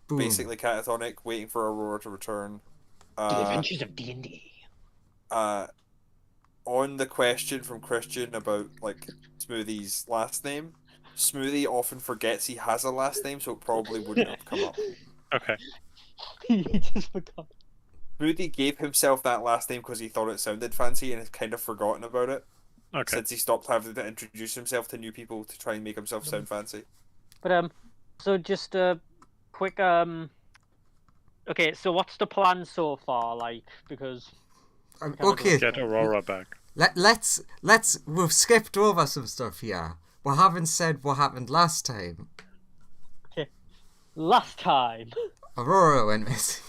Boom. basically catatonic, waiting for Aurora to return. The Adventures of D&D. On the question from Christian about like Smoothie's last name, Smoothie often forgets he has a last name, so it probably wouldn't have come up. Okay. He just forgot. Smoothie gave himself that last name because he thought it sounded fancy and has kind of forgotten about it since he stopped having to introduce himself to new people to try and make himself sound fancy. But so just a quick okay, so what's the plan so far like? Because Okay. Get Aurora back. Let's we've skipped over some stuff here. We haven't said what happened last time. okay, last time. Aurora went missing.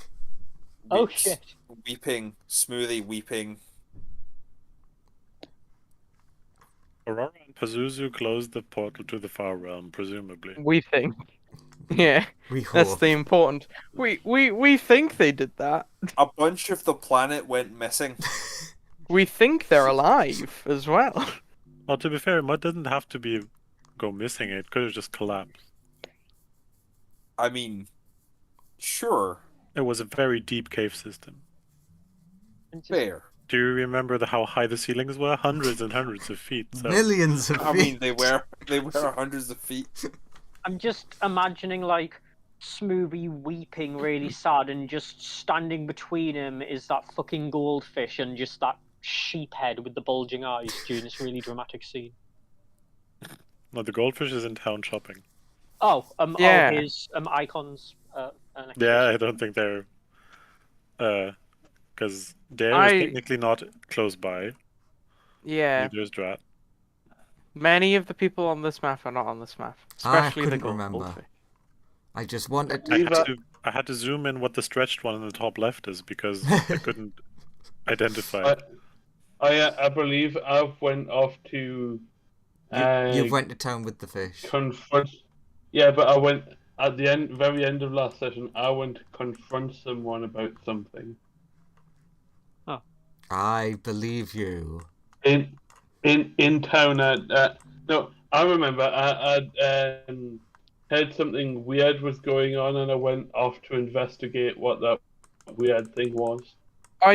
Oh shit! Weeping, Smoothie weeping. Aurora and Pazuzu closed the portal to the Far Realm, presumably. We think. Yeah, We hope. that's the important. We think they did that. A bunch of the planet went missing. We think they're alive as well. Well, to be fair, it didn't have to go missing. It could have just collapsed. I mean, sure. It was a very deep cave system. Fair. Do you remember how high the ceilings were? Hundreds and hundreds of feet. So. Millions of I feet. mean, they were hundreds of feet. I'm just imagining like Smoothie weeping really sad, and just standing between him is that fucking goldfish and just that sheep head with the bulging eyes during this really dramatic scene. No, the goldfish is in town shopping. Oh, Yeah. his icons. Yeah, I don't think they're... Because Dare is technically not close by. Yeah. Neither is Drat. Many of the people on this map are not on this map, especially the couldn't remember. goldfish. I just wanted I had to zoom in what the stretched one in the top left is because I couldn't identify it. I believe I went off to. You went to town with the fish. Confront. Yeah, but I went at the very end of last session. I went to confront someone about something. I believe you. In town. No, I remember. I heard something weird was going on, and I went off to investigate what that weird thing was.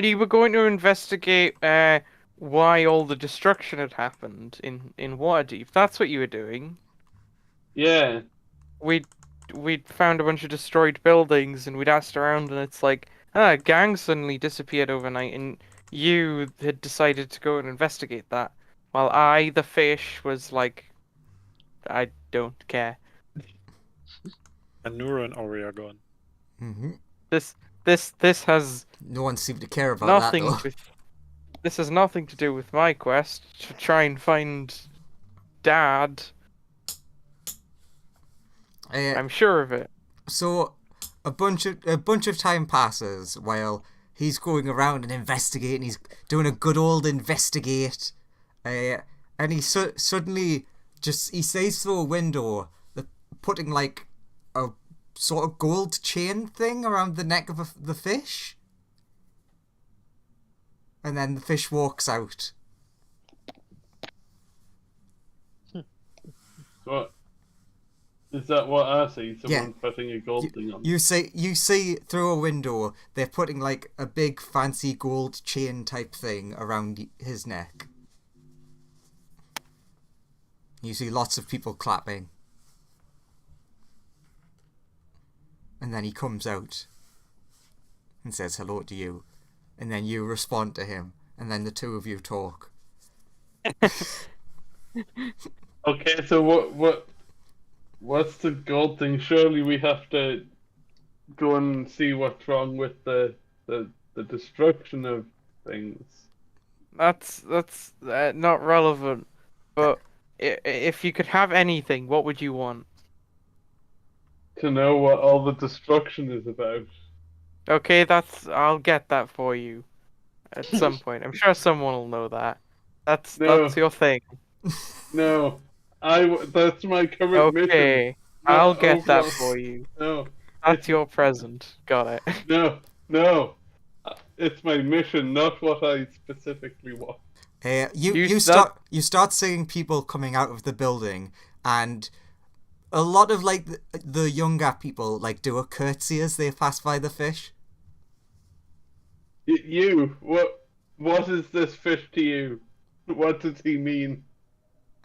You were going to investigate why all the destruction had happened in Waterdeep. That's what you were doing. Yeah. We'd found a bunch of destroyed buildings, and we'd asked around, and it's like, a gang suddenly disappeared overnight, and you had decided to go and investigate that. While I, the fish, was like, I don't care. And Nura and Ori are gone. Mm-hmm. This has No one seemed to care about nothing that, though. this has nothing to do with my quest to try and find Dad. I'm sure of it. So, a bunch of time passes while he's going around and investigating. He's doing a good old investigate, and he suddenly he sees through a window, putting like a sort of gold chain thing around the neck of the fish, and then the fish walks out. What? Is that what I see? Someone putting a gold thing on? You see through a window they're putting like a big fancy gold chain type thing around his neck. You see lots of people clapping. And then he comes out and says hello to you. And then you respond to him. And then the two of you talk. Okay, so what's the gold thing? Surely we have to go and see what's wrong with the destruction of things. That's not relevant. But if you could have anything, what would you want? To know what all the destruction is about. Okay, I'll get that for you at some point. I'm sure someone will know that. That's your thing. No, that's my current mission. Okay, I'll get that for you. No, that's your present. Got it. No, it's my mission, not what I specifically want. You start seeing people coming out of the building, and a lot of like the younger people like do a curtsy as they pass by the fish. You, what is this fish to you? What does he mean?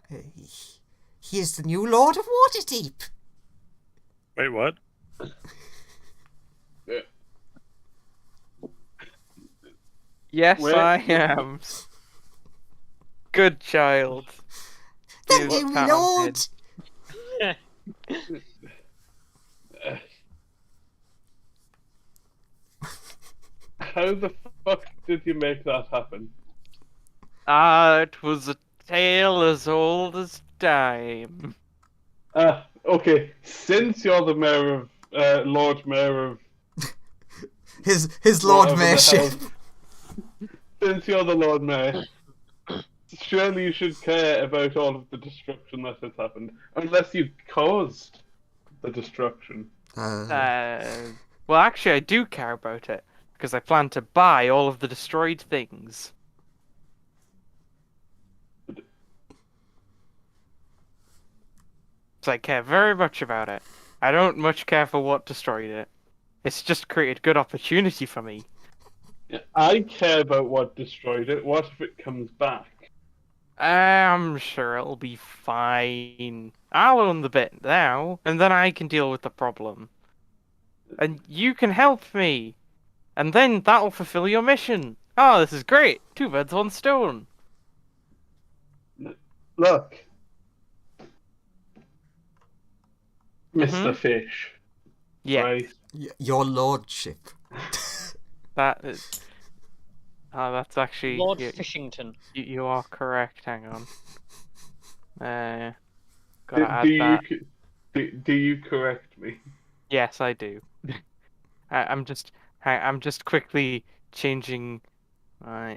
He is the new Lord of Waterdeep. Wait, what? Yes, Where- I am. Good child. The Give new pat on Lord. head. How the fuck did you make that happen? It was a tale as old as time. Okay. Since you're the mayor of, Lord Mayor of His Lord whatever the Mayorship. hell- Since you're the Lord Mayor, surely you should care about all of the destruction that has happened, unless you caused the destruction. Well, actually, I do care about it because I plan to buy all of the destroyed things. So I care very much about it. I don't much care for what destroyed it. It's just created good opportunity for me. I care about what destroyed it. What if it comes back? I'm sure it'll be fine. I'll own the bit now, and then I can deal with the problem. And you can help me. And then that'll fulfill your mission. Oh, this is great. 2 birds, 1 stone. Look, Mr. Fish. Yeah, Right? Your lordship. that is... Oh, that's actually... Lord you, Fishington. you are correct, hang on. Gotta Do, add do that. you do you correct me? Yes, I do. I'm just quickly changing my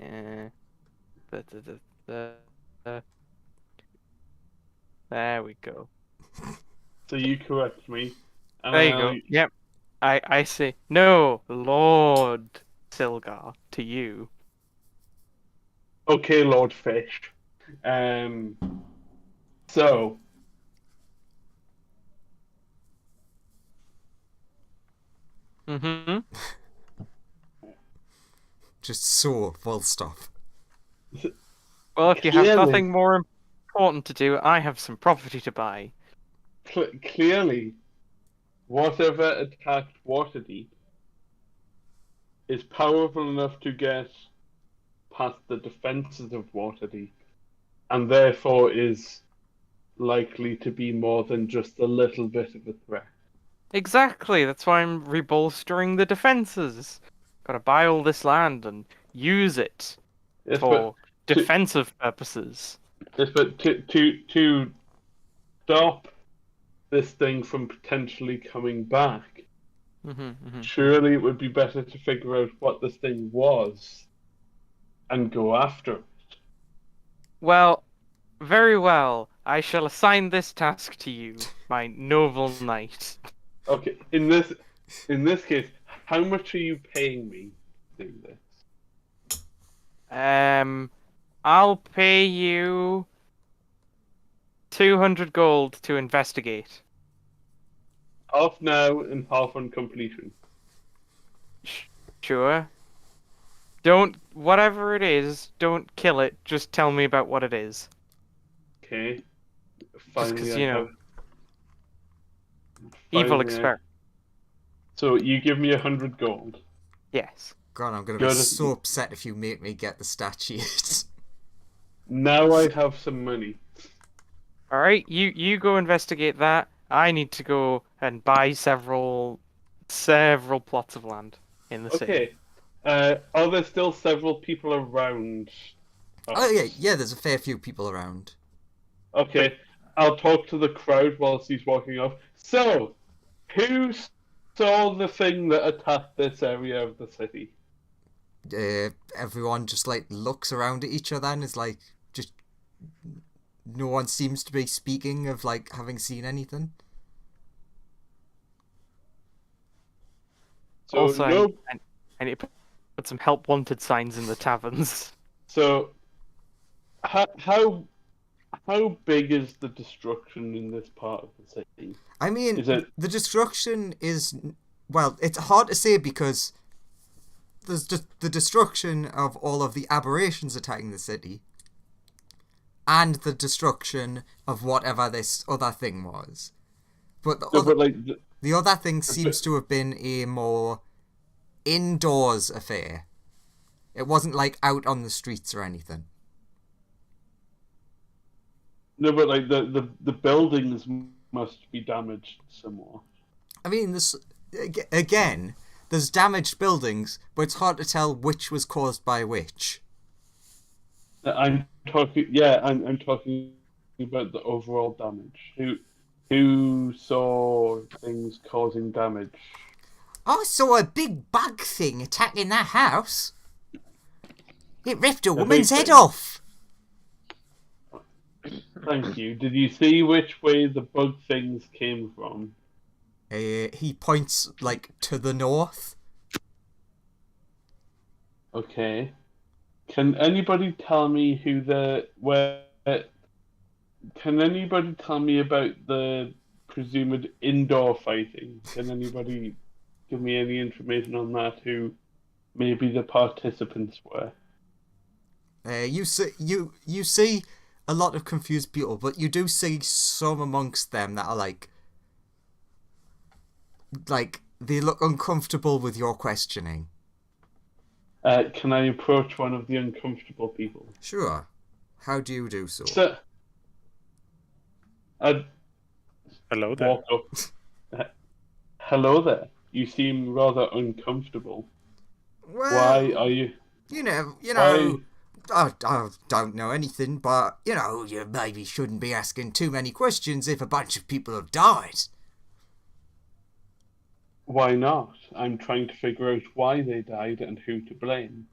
there we go. So you correct me. And There you go. Yep. I say no, Lord Silgar, to you. Okay, Lord Fish. So Mm-hmm. Just so, full stop. Well, if you have Clearly. nothing more important to do, I have some property to buy. clearly, whatever attacked Waterdeep is powerful enough to get past the defenses of Waterdeep, and therefore is likely to be more than just a little bit of a threat. Exactly. That's why I'm rebolstering the defenses. Gotta buy all this land and use it Yes, for to- defensive purposes. Yes, but to stop this thing from potentially coming back, surely it would be better to figure out what this thing was and go after it. Well, very well. I shall assign this task to you, my noble knight. Okay, in this case, how much are you paying me to do this? I'll pay you 200 gold to investigate. Half now and half on completion. Sure. Don't, whatever it is, don't kill it. Just tell me about what it is. Okay. Just Finally, because, I you know, have- evil finally I- experiment. So you give me 100 gold. Yes. God, I'm gonna be Good. so upset if you make me get the stat sheet. Now I have some money. Alright, you go investigate that. I need to go and buy several plots of land in the city. Okay. Are there still several people around? Oh yeah, there's a fair few people around. Okay. I'll talk to the crowd whilst he's walking off. So, who saw the thing that attacked this area of the city? Everyone just like looks around at each other and is like, just no one seems to be speaking of like having seen anything. So Also, no. I need to put some help wanted signs in the taverns. So, how how big is the destruction in this part of the city? I mean, Is it... the destruction is... Well, it's hard to say because there's just the destruction of all of the aberrations attacking the city and the destruction of whatever this other thing was. But the other thing seems to have been a more indoors affair. It wasn't like out on the streets or anything. No, but like the buildings must be damaged somewhat. I mean, this again, there's damaged buildings, but it's hard to tell which was caused by which. I'm talking about the overall damage. Who saw things causing damage? I saw a big bug thing attacking that house. It ripped a woman's head off. Thank you. Did you see which way the bug things came from? He points, like, to the north. Okay. Can anybody tell me Can anybody tell me about the presumed indoor fighting? Can anybody give me any information on that? Who maybe the participants were? You see a lot of confused people, but you do see some amongst them that are like they look uncomfortable with your questioning. Can I approach one of the uncomfortable people? Sure. How do you do so? I'd Hello there. walk up. Hello there. You seem rather uncomfortable. Well, Why are you? You know. Why... I don't know anything, but you maybe shouldn't be asking too many questions if a bunch of people have died. Why not? I'm trying to figure out why they died and who to blame.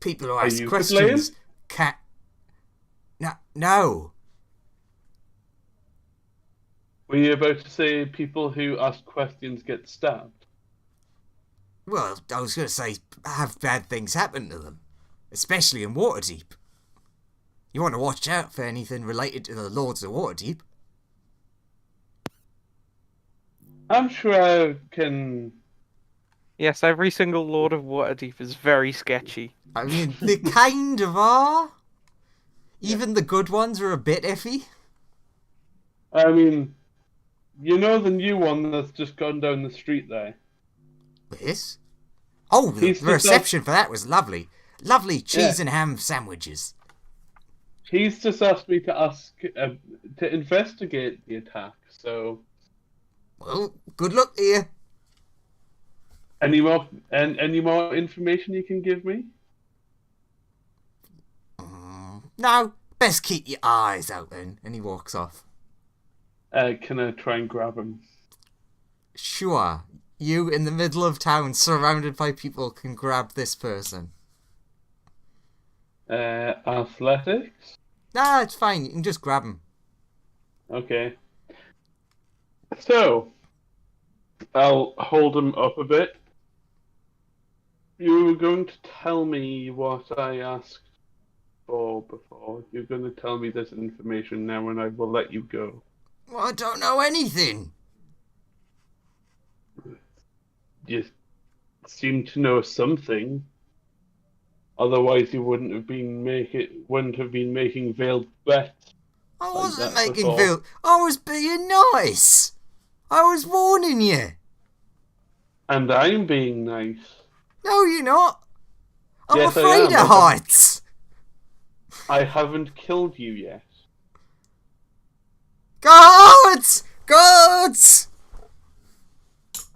People who Are ask you questions can't. No. Were you about to say people who ask questions get stabbed? Well, I was going to say have bad things happen to them, especially in Waterdeep. You want to watch out for anything related to the Lords of Waterdeep. I'm sure I can... Yes, every single Lord of Waterdeep is very sketchy. I mean, they kind of are. Even the good ones are a bit iffy. I mean, you know the new one that's just gone down the street there? This? Oh, the reception for that was lovely. Lovely cheese and ham sandwiches. He's just asked me to investigate the attack, so... Well, good luck to you. Any more information you can give me? No, best keep your eyes open. And he walks off. Can I try and grab him? Sure. You in the middle of town, surrounded by people, can grab this person. Athletics? Nah, it's fine. You can just grab him. Okay. So, I'll hold him up a bit. You were going to tell me what I asked for before. You're going to tell me this information now and I will let you go. Well, I don't know anything. You seem to know something. Otherwise, you wouldn't have been making veiled bets. I wasn't making veiled. I was being nice. I was warning you. And I'm being nice. No, you're not. I'm Yes, I afraid am. of heights. I haven't killed you yet. Guards! Guards!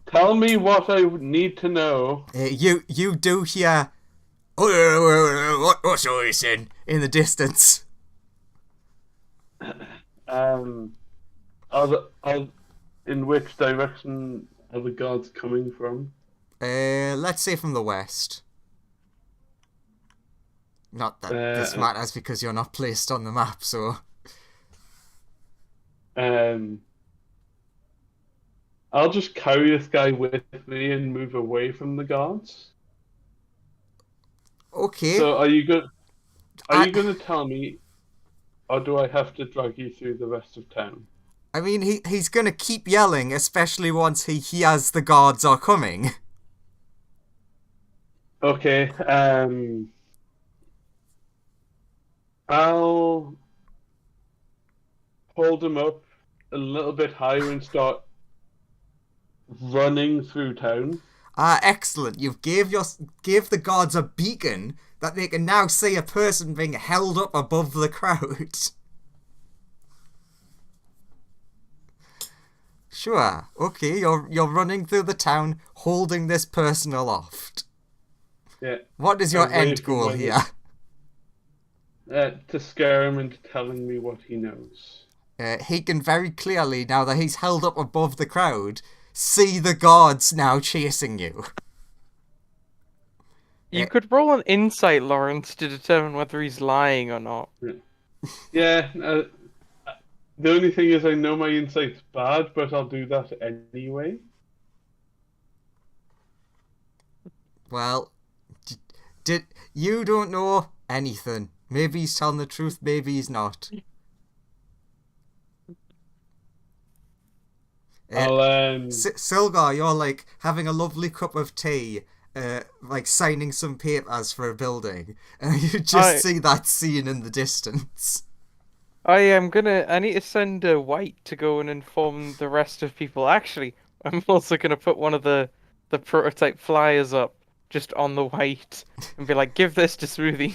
Tell me what I would need to know. You do hear... What's all this in the distance? In which direction are the guards coming from? Let's say from the west. Not that this matters because you're not placed on the map, so... I'll just carry this guy with me and move away from the guards. Okay. So are you good? Are you going to tell me, or do I have to drag you through the rest of town? I mean, he's gonna keep yelling, especially once he hears the guards are coming. Okay, I'll hold him up a little bit higher and start running through town. Excellent. You've gave the guards a beacon that they can now see a person being held up above the crowd. Sure. Okay, you're running through the town holding this person aloft. Yeah. What is your Away end from goal where here? To scare him into telling me what he knows. He can very clearly, now that he's held up above the crowd, see the guards now chasing you. You could roll an insight, Lawrence, to determine whether he's lying or not. Yeah, the only thing is I know my insight's bad, but I'll do that anyway. Well, you don't know anything. Maybe he's telling the truth, maybe he's not. Silgar, you're like having a lovely cup of tea, like signing some papers for a building, and you just see that scene in the distance. I need to send a White to go and inform the rest of people. Actually, I'm also gonna put one of the prototype flyers up just on the White and be like, give this to Smoothie.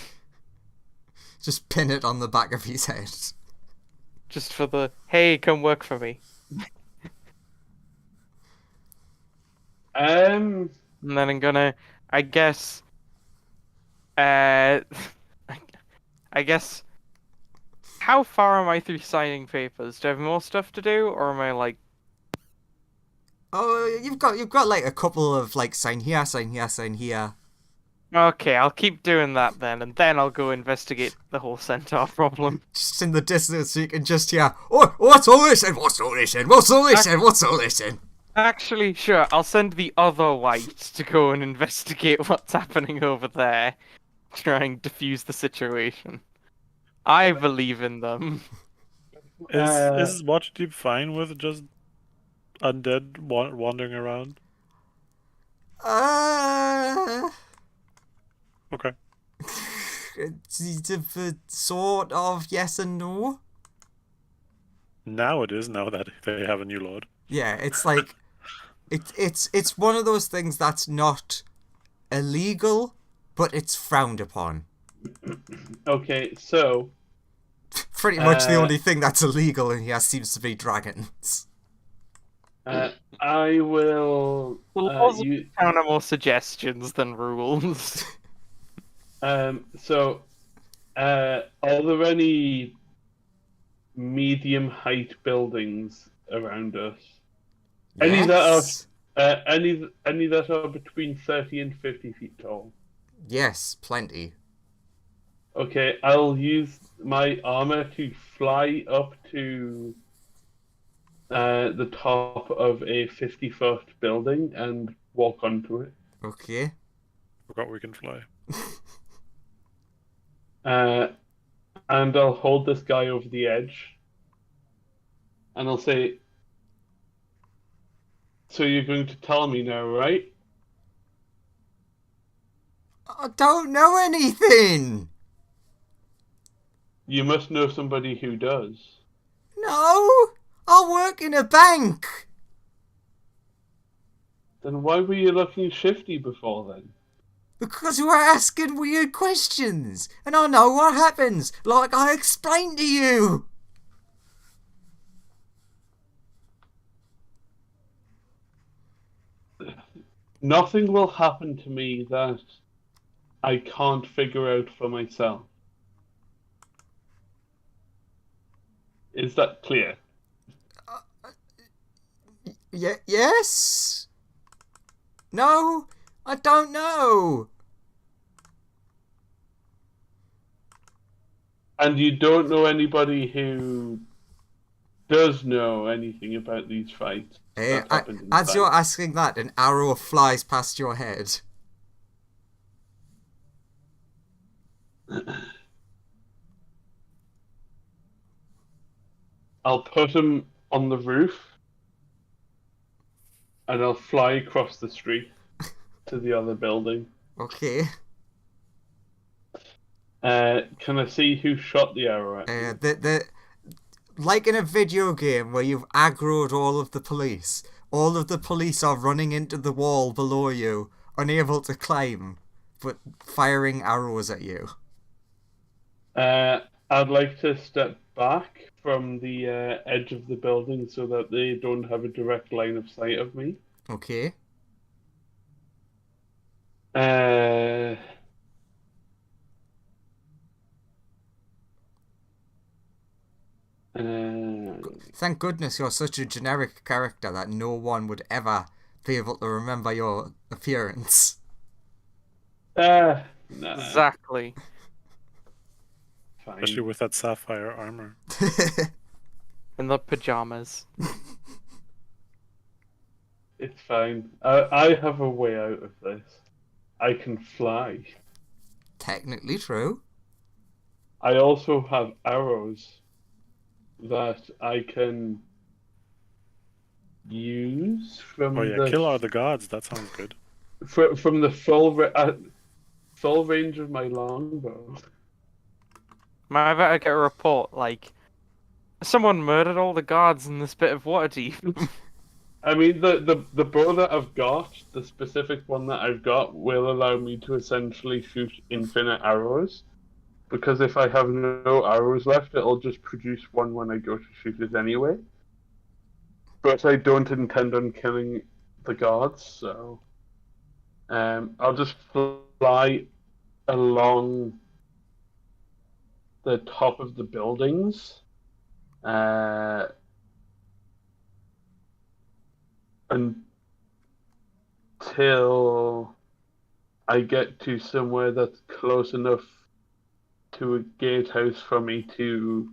Just pin it on the back of his head. Just for the, hey, come work for me. And then I'm gonna, I guess, how far am I through signing papers? Do I have more stuff to do, or am I like? Oh, you've got like a couple of like sign here, sign here, sign here. Okay, I'll keep doing that then, and then I'll go investigate the whole centaur problem. Just in the distance, so you can just hear, oh, what's all this and what's all this and what's all this and what's all this and. Actually, sure, I'll send the other White to go and investigate what's happening over there. Try and defuse the situation. I believe in them. Is Waterdeep fine with just undead wandering around? Okay. It's sort of yes and no. Now it is, now that they have a new lord. Yeah, it's like it's one of those things that's not illegal, but it's frowned upon. Okay, so pretty much the only thing that's illegal in here seems to be dragons. I will count more suggestions than rules. So are there any medium height buildings around us? Yes. Any that are between 30 and 50 feet tall? Yes, plenty. Okay, I'll use my armor to fly up to the top of a 50-foot building and walk onto it. Okay. Forgot we can fly. And I'll hold this guy over the edge. And I'll say, so you're going to tell me now, right? I don't know anything! You must know somebody who does. No! I work in a bank! Then why were you looking shifty before then? Because you were asking weird questions, and I know what happens, like I explained to you! Nothing will happen to me that I can't figure out for myself. Is that clear? Yes? No? I don't know. And you don't know anybody who does know anything about these fights? As you're asking that, an arrow flies past your head. I'll put him on the roof, and I'll fly across the street to the other building. Okay. Can I see who shot the arrow at me? The like in a video game where you've aggroed all of the police are running into the wall below you, unable to climb, but firing arrows at you. I'd like to step back from the edge of the building so that they don't have a direct line of sight of me. Okay. Thank goodness you're such a generic character that no one would ever be able to remember your appearance. Nah. Exactly. Fine. Especially with that sapphire armor. In the pajamas. It's fine. I have a way out of this. I can fly. Technically true. I also have arrows that I can use from Kill all the gods. That sounds good. From the full range of my longbow. I better get a report, like, someone murdered all the guards in this bit of water deep. I mean, the bow that I've got, the specific one that I've got, will allow me to essentially shoot infinite arrows. Because if I have no arrows left, it'll just produce one when I go to shoot it anyway. But I don't intend on killing the guards, so... I'll just fly along the top of the buildings. Until I get to somewhere that's close enough to a gatehouse for me to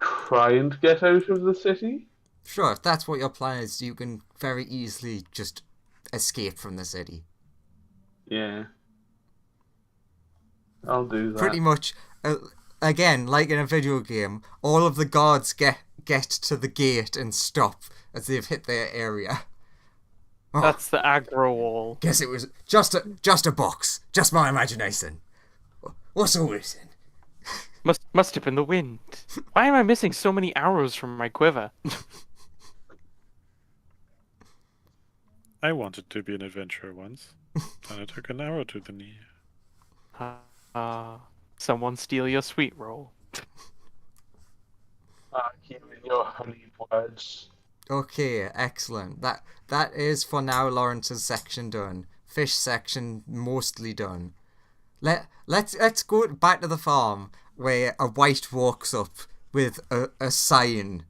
try and get out of the city. Sure, if that's what your plan is, you can very easily just escape from the city. Yeah. I'll do that. Pretty much, again, like in a video game, all of the guards get to the gate and stop as they've hit their area. Oh, That's the aggro wall. guess it was just a box. Just my imagination. What's all this in? Must have been the wind. Why am I missing so many arrows from my quiver? I wanted to be an adventurer once, and I took an arrow to the knee. Someone steal your sweet roll. Keep in your honey words. Okay, excellent. That is for now Lawrence's section done. Fish section mostly done. Let's go back to the farm where a wight walks up with a sign.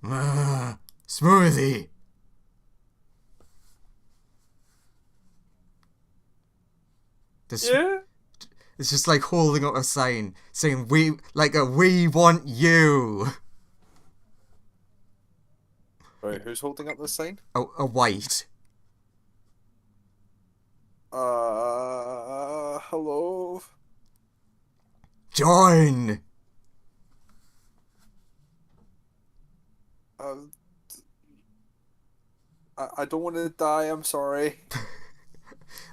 Smoothie. Yeah? It's just like holding up a sign saying we want you. Right, who's holding up this sign? A wight. Hello? Join. I don't want to die, I'm sorry.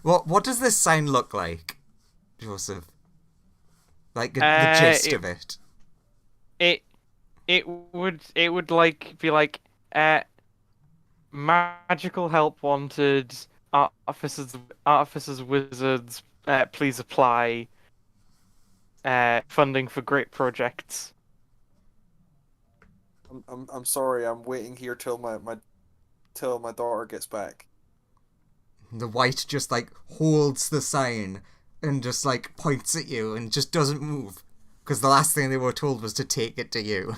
What does this sign look like, Joseph? Like the gist of it. It would like be like magical help wanted, artificers, wizards, please apply, funding for great projects. I'm sorry, I'm waiting here till my daughter gets back. The wight just like holds the sign and just like points at you and just doesn't move. Because the last thing they were told was to take it to you.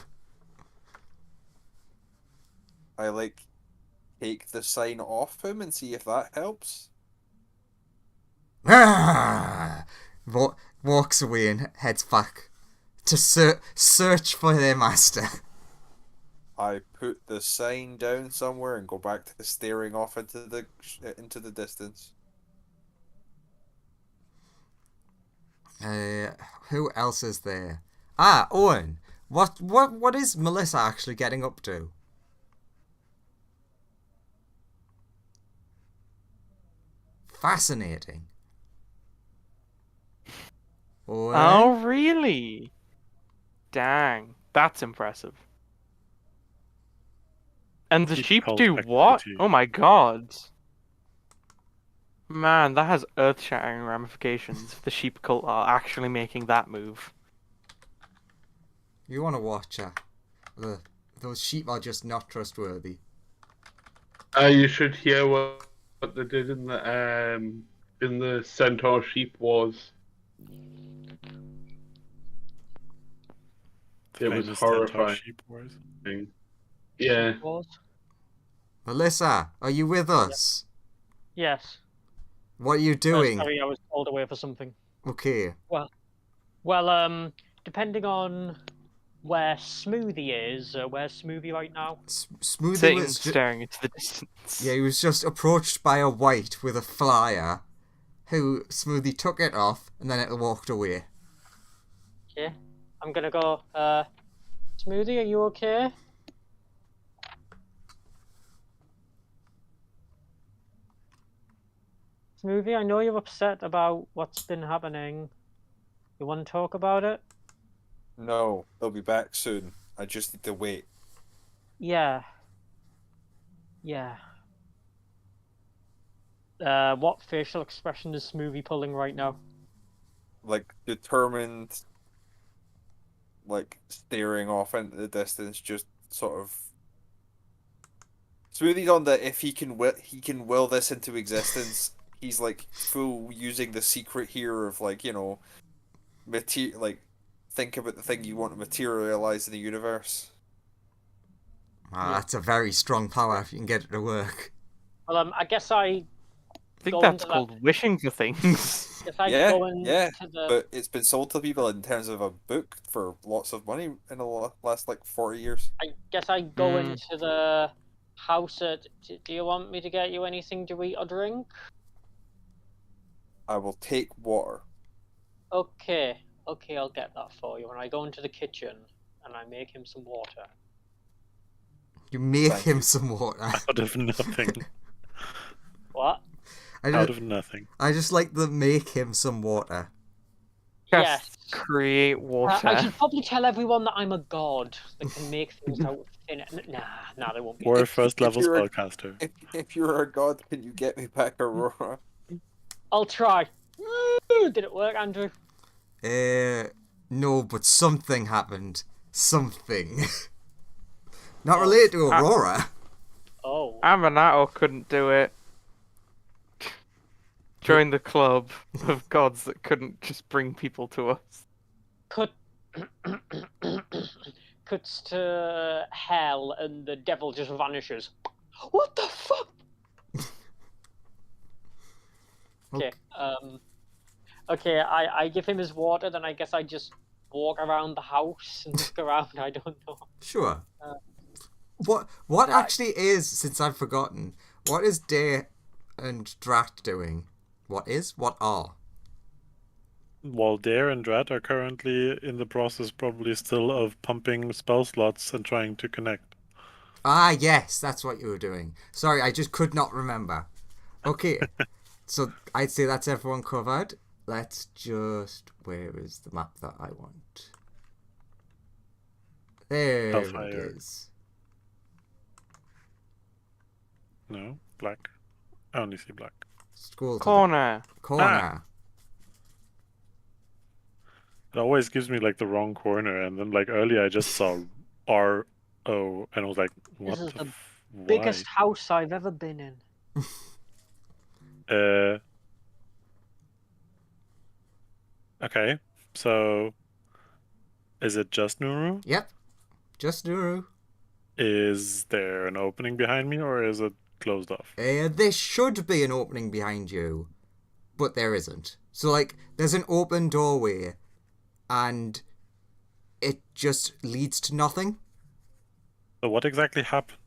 I take the sign off him and see if that helps. Walks away and heads back to search for their master. I put the sign down somewhere and go back to staring off into the distance. Who else is there? Owen. What is Melissa actually getting up to? Fascinating. Oh, really? Dang, that's impressive. And the sheep cult do what? activity. Oh my god. Man, that has earth-shattering ramifications if the sheep cult are actually making that move. You want to watch her. Those sheep are just not trustworthy. You should hear what they did in the Centaur Sheep Wars. It was Famous Centaur horrifying. sheep wars. Yeah. Melissa, are you with us? Yes. What are you doing? Sorry, I was called away for something. Okay. Well, depending on where Smoothie is, where's Smoothie right now? Smoothie Sitting was staring into the distance. Yeah, he was just approached by a white with a flyer, who Smoothie took it off and then it walked away. Okay. I'm gonna go, Smoothie, are you okay? Smoothie, I know you're upset about what's been happening. You want to talk about it? No, they'll be back soon. I just need to wait. Yeah. Yeah. What facial expression is Smoothie pulling right now? Like, determined, like, staring off into the distance, just sort of... Smoothie's on the if he can will this into existence. He's like full using the secret here of like, think about the thing you want to materialize in the universe. Ah, that's a very strong power if you can get it to work. Well, I guess I think that's called wishing for things. Yeah, but it's been sold to people in terms of a book for lots of money in the last like 40 years. I guess I go into the house. Do you want me to get you anything to eat or drink? I will take water. Okay, I'll get that for you. And I go into the kitchen and I make him some water. You make him some water. Out of nothing. What? Out of nothing. I just like the make him some water. Just create water. I should probably tell everyone that I'm a god that can make things out of thin air. Nah, they won't be. Or a first level spellcaster. If you're a god, can you get me back Aurora? I'll try. Did it work, Andrew? No, but something happened. Something. Not related to Aurora. Oh. Amanato couldn't do it. Join the club of gods that couldn't just bring people to us. Cuts to hell and the devil just vanishes. What the fuck? Okay, I give him his water, then I guess I just walk around the house and look around, I don't know. Sure. What actually is, since I've forgotten, what is Day and Drat doing? What are? While Dare and Drat are currently in the process probably still of pumping spell slots and trying to connect. Ah, yes, that's what you were doing. Sorry, I just could not remember. Okay, so I'd say that's everyone covered. Let's just... Where is the map that I want? There Hellfire. it is. No, black. I only see black. Scroll to Corner. the corner. It always gives me like the wrong corner, and then like earlier I just saw R-O, and I was like, what This is the why? biggest house I've ever been in. Okay, so is it just Nuru? Yep, just Nuru. Is there an opening behind me, or is it closed off? There should be an opening behind you, but there isn't. So, like, there's an open doorway, and it just leads to nothing. So what exactly happened?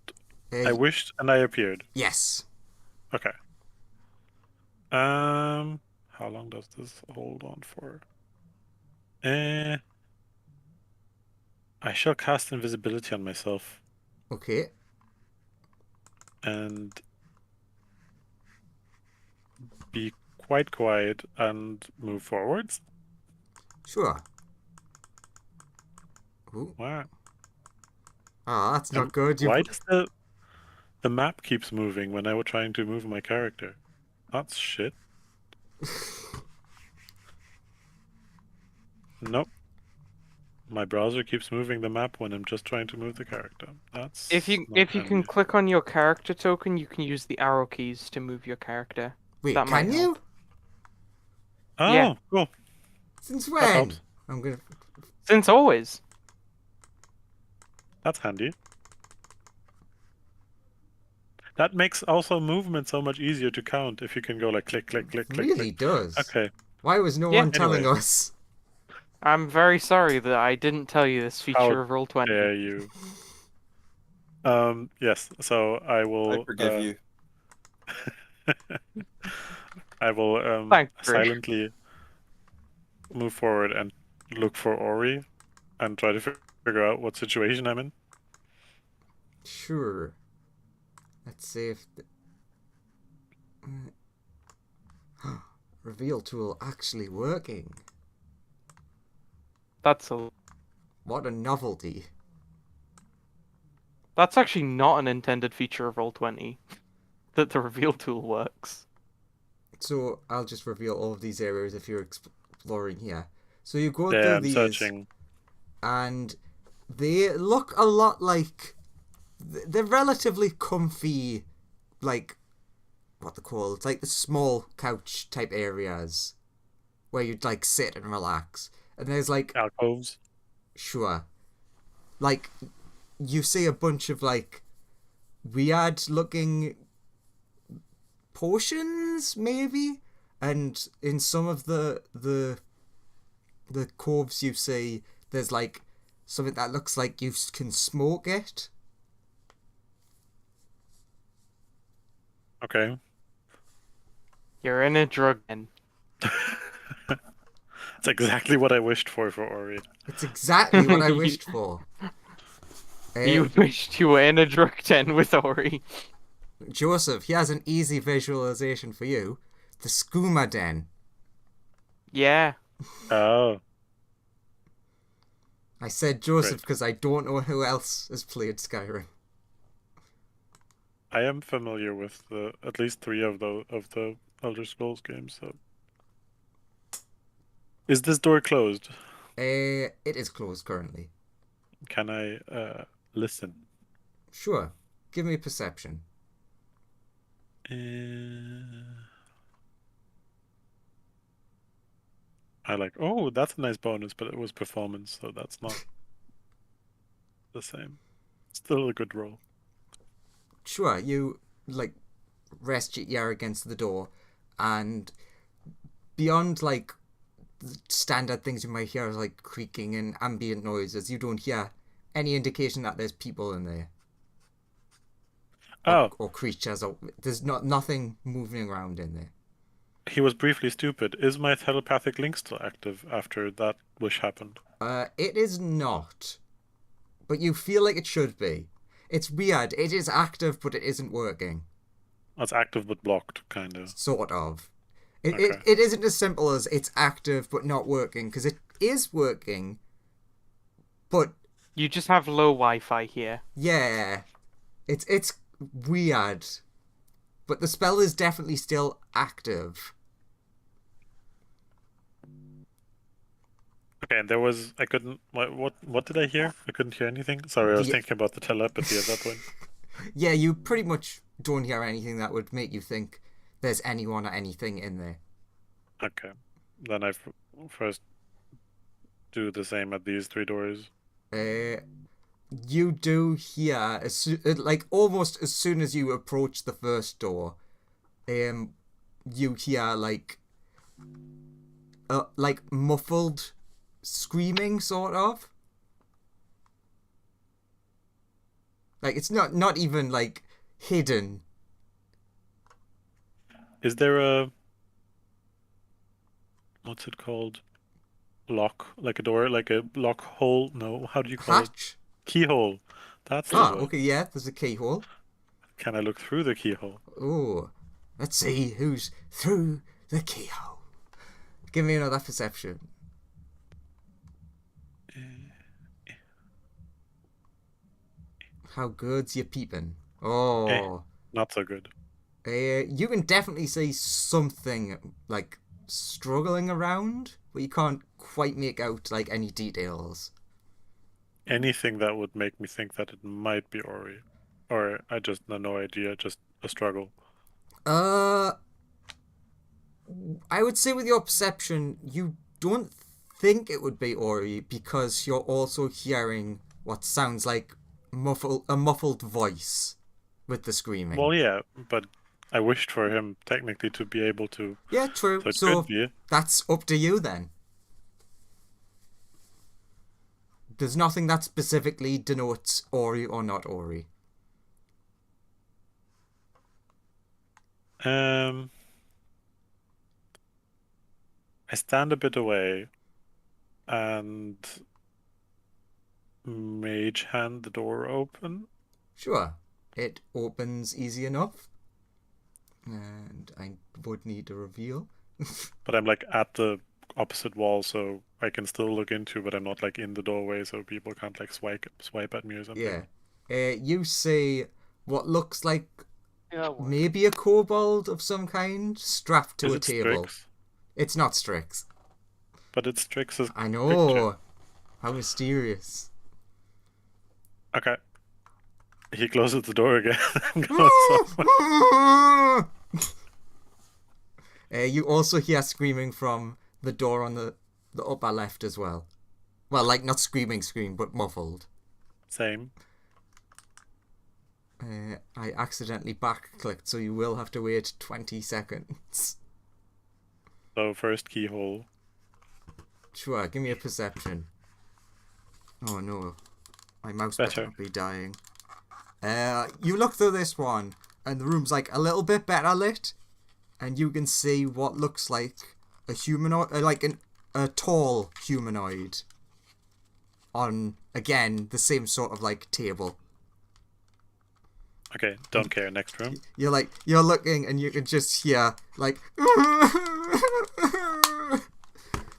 I wished and I appeared. Yes. Okay. How long does this hold on for? I shall cast invisibility on myself Okay. and be quite quiet and move forwards. Sure. Ooh. Wow. Ah, that's not good. Why does the map keeps moving when I was trying to move my character? That's shit. Nope. My browser keeps moving the map when I'm just trying to move the character. That's If you not can handy. click on your character token, you can use the arrow keys to move your character. Wait, That might can help. you? Oh, Yeah. cool. Since That when? helps. I'm gonna. Since always. That's handy. That makes also movement so much easier to count if you can go like click, click, click, click, Really click. does. Okay. Why was no Yeah. one telling Anyway. us? I'm very sorry that I didn't tell you this feature of Roll20. Dare you? Yes. So I will. I forgive you. I will Thanks, Trish. silently move forward and look for Ori and try to figure out what situation I'm in. Sure. Let's see if the... reveal tool actually working. That's What a novelty. actually not an intended feature of Roll20. That the reveal tool works. So I'll just reveal all of these areas if you're exploring here. So you go Yeah, through I'm these, searching. and they look a lot like they're relatively comfy, like what they call it's like the small couch type areas where you'd like sit and relax. And there's like Alcoves. sure, like you see a bunch of like weird looking potions maybe, and in some of the coves you see there's like something that looks like you can smoke it. Okay. You're in a drug den. That's exactly what I wished for Ori. It's exactly what I wished for. You wished you were in a drug den with Ori. Joseph, here's an easy visualization for you. The skooma den. Yeah. Oh. I said Joseph Right. because I don't know who else has played Skyrim. I am familiar with at least 3 of the Elder Scrolls games. So, is this door closed? It is closed currently. Can I listen? Sure. Give me perception. I like. Oh, that's a nice bonus, but it was performance, so that's not the same. Still a good roll. Sure, you like rest your ear against the door, and beyond like the standard things you might hear like creaking and ambient noises, you don't hear any indication that there's people in there. Or creatures, or there's nothing moving around in there. He was briefly stupid. Is my telepathic link still active after that wish happened? It is not, but you feel like it should be. It's weird. It is active, but it isn't working. It's active but blocked, kind of. Sort of. Okay. It isn't as simple as it's active but not working, because it is working, but You just have low Wi-Fi here. yeah, it's weird, but the spell is definitely still active. Okay, and there was I couldn't. What did I hear? I couldn't hear anything. Sorry, I was thinking about the telepathy at that point. Yeah, you pretty much don't hear anything that would make you think there's anyone or anything in there. Okay, then I first do the same at these 3 doors. You do hear like almost as soon as you approach the first door, you hear like muffled screaming, sort of. Like it's not even like hidden. Is there a what's it called? lock, like a door, like a lock hole. No, how do you call it? Hatch? Keyhole. That's the Ah, word. okay, yeah, there's a keyhole. Can I look through the keyhole? Oh, let's see who's through the keyhole. Give me another perception. How good's your peeping? Oh. Not so good. You can definitely see something, like, struggling around, but you can't quite make out, like, any details. Anything that would make me think that it might be Ori. Or I just have no idea, just a struggle. I would say with your perception, you don't think it would be Ori because you're also hearing what sounds like a muffled voice with the screaming. Well, yeah, but I wished for him technically to be able to. Yeah, true. So it So could be. that's up to you then. There's nothing that specifically denotes Ori or not Ori. I stand a bit away and mage hand the door open. Sure. It opens easy enough. And I would need a reveal. But I'm like at the opposite wall, so I can still look into, but I'm not like in the doorway, so people can't like swipe at me or something. Yeah. You see what looks like Yeah, well, maybe a kobold of some kind strapped to Is a it table. Strix? It's not Strix. But it's Strix's I know. picture. How mysterious. Okay. He closes the door again and goes somewhere. You also hear screaming from the door on the upper left as well. Well, like not scream, but muffled. Same. I accidentally back-clicked, so you will have to wait 20 seconds. So first keyhole. Sure, give me a perception. Oh no, my mouse better not be dying. You look through this one, and the room's like a little bit better lit, and you can see what looks like a humanoid, a tall humanoid on, again, the same sort of like table. Okay, don't care. Next room. You're looking and you can just hear like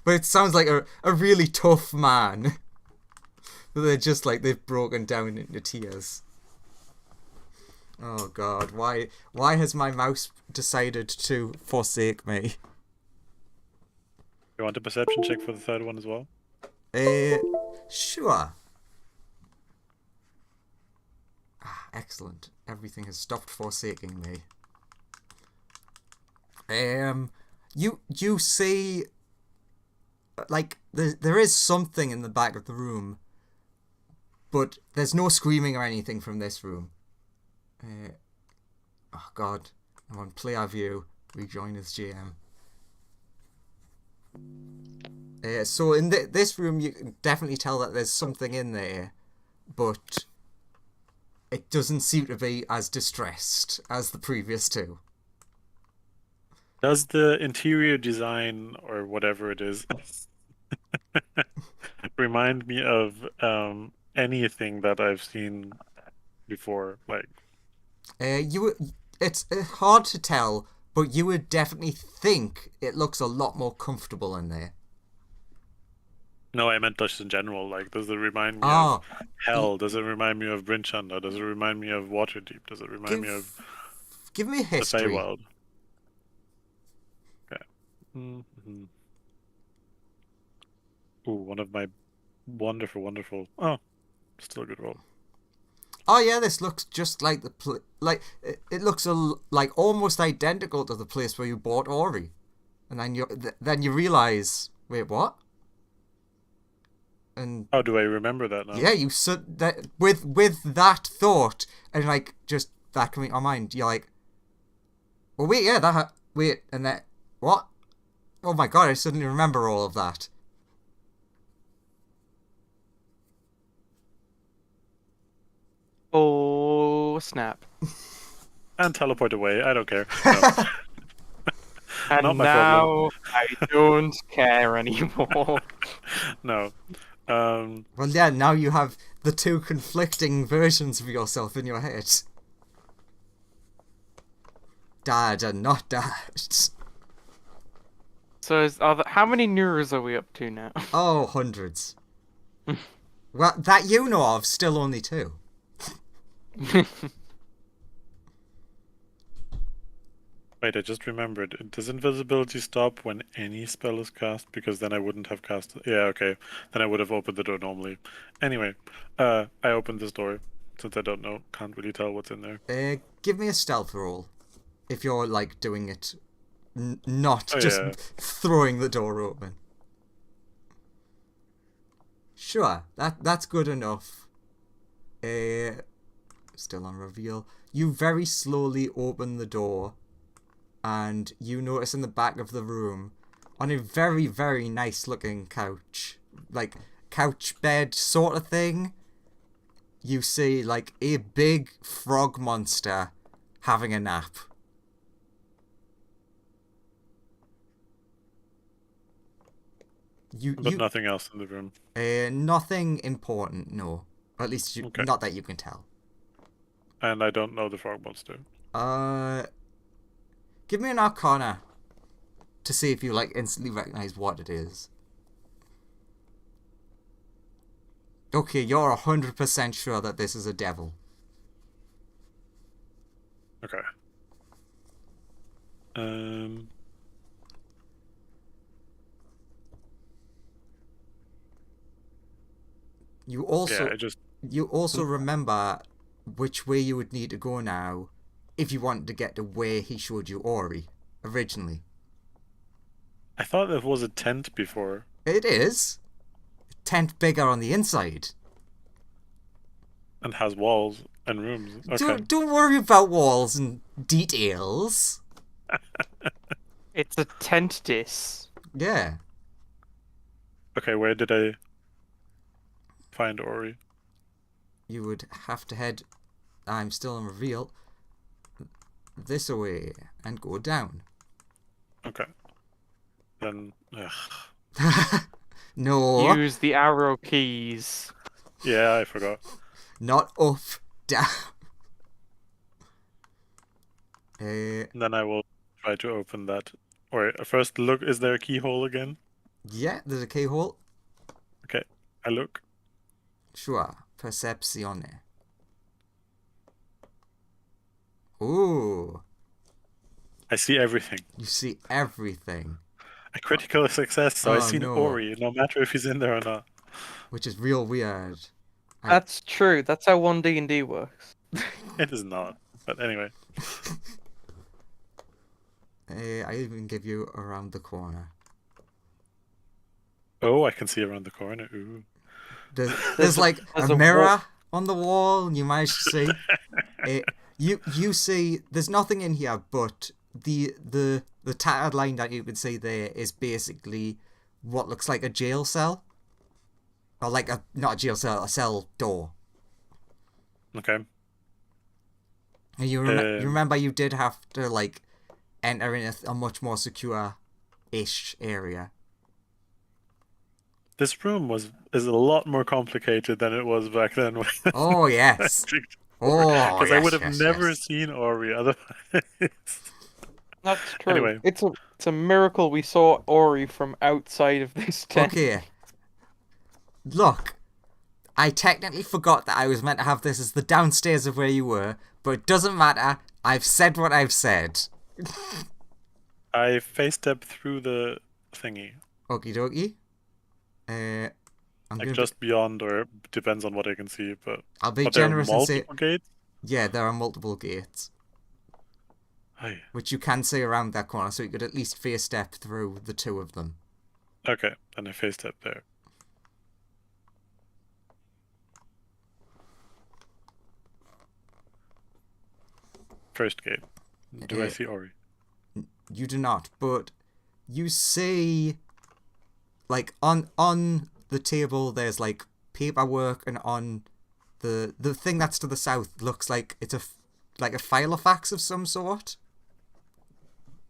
but it sounds like a really tough man. They're just like they've broken down into tears. Oh god, why has my mouse decided to forsake me? You want a perception check for the third one as well? Sure. Excellent. Everything has stopped forsaking me. You see, like, there is something in the back of the room, but there's no screaming or anything from this room. Oh god, I'm on player view. Rejoin as GM. So in this room, you can definitely tell that there's something in there, but it doesn't seem to be as distressed as the previous two. Does the interior design or whatever it is remind me of anything that I've seen before? Like, it's hard to tell, but you would definitely think it looks a lot more comfortable in there. no, I meant just in general. Like, does it remind me of Hell? Does it remind me of Brinchanda? Does it remind me of Waterdeep? Does it remind me of Give me the history. Feywild? Okay. Mm-hmm. Ooh, one of my wonderful. Oh, still a good roll. Oh yeah, this looks just like it looks like almost identical to the place where you bought Ori, and then you realize, wait, what? And how do I remember that now? Yeah, that with that thought and like just that coming to your mind, you're like, well, wait, yeah, and that what? Oh my god, I suddenly remember all of that. Oh snap! And teleport away. I don't care. No. And Not my now problem. I don't care anymore. No. Well, yeah, now you have the two conflicting versions of yourself in your head. Dad and not dad. So how many Nurs are we up to now? Oh, hundreds. Well, that you know of, still only 2. Wait, I just remembered. Does invisibility stop when any spell is cast? Because then I wouldn't have cast it. Yeah, okay. Then I would have opened the door normally. Anyway, I opened this door since I don't know, can't really tell what's in there. Give me a stealth roll. If you're, like, doing it not just throwing the door open. Sure, that's good enough. Still on reveal. You very slowly open the door, and you notice in the back of the room, on a very, very nice looking couch, like couch bed sort of thing, you see like a big frog monster having a nap. But nothing else in the room. Nothing important, no. At least not that you can tell. And I don't know the frog monster. Give me an Arcana to see if you like instantly recognize what it is. Okay, you're 100% sure that this is a devil. Okay. You also remember which way you would need to go now if you wanted to get to where he showed you Ori originally. I thought there was a tent before. It is. A tent bigger on the inside. And has walls and rooms. Okay. Don't worry about walls and details. It's a tent dis. Yeah. Okay, where did I find Ori? You would have to head... I'm still on reveal. This way and go down. Okay. Then... No. Use the arrow keys. Yeah, I forgot. Not up, down. Then I will try to open that. Or first look, is there a keyhole again? Yeah, there's a keyhole. Okay, I look. Sure. Percepzione. Ooh. I see everything. You see everything. A critical success, so I see Ori, no matter if he's in there or not. Which is real weird. That's true. That's how 1D&D works. It is not. But anyway. I even give you around the corner. Oh, I can see around the corner. Ooh. There's like a mirror on the wall, and you manage to see. You see, there's nothing in here, but the tattered line that you can see there is basically what looks like a jail cell. Or like not a jail cell, a cell door. Okay. And you remember you did have to like enter in a much more secure-ish area. This room is a lot more complicated than it was back then. Oh yes. Because I would have never seen Ori otherwise. That's true. Anyway. It's a miracle we saw Ori from outside of this tent. Okay. Look, I technically forgot that I was meant to have this as the downstairs of where you were, but it doesn't matter. I've said what I've said. I face-step through the thingy. Okie dokie. Like just beyond, or depends on what I can see, but... I'll be generous and say... gates? Yeah, there are multiple gates. Aye. Which you can see around that corner, so you could at least face-step through the 2 of them. Okay, then I face-step there. First gate. Do I see Ori? You do not, but you see, like, on the table there's, like, paperwork, and on the thing that's to the south looks like it's like a filofax of some sort.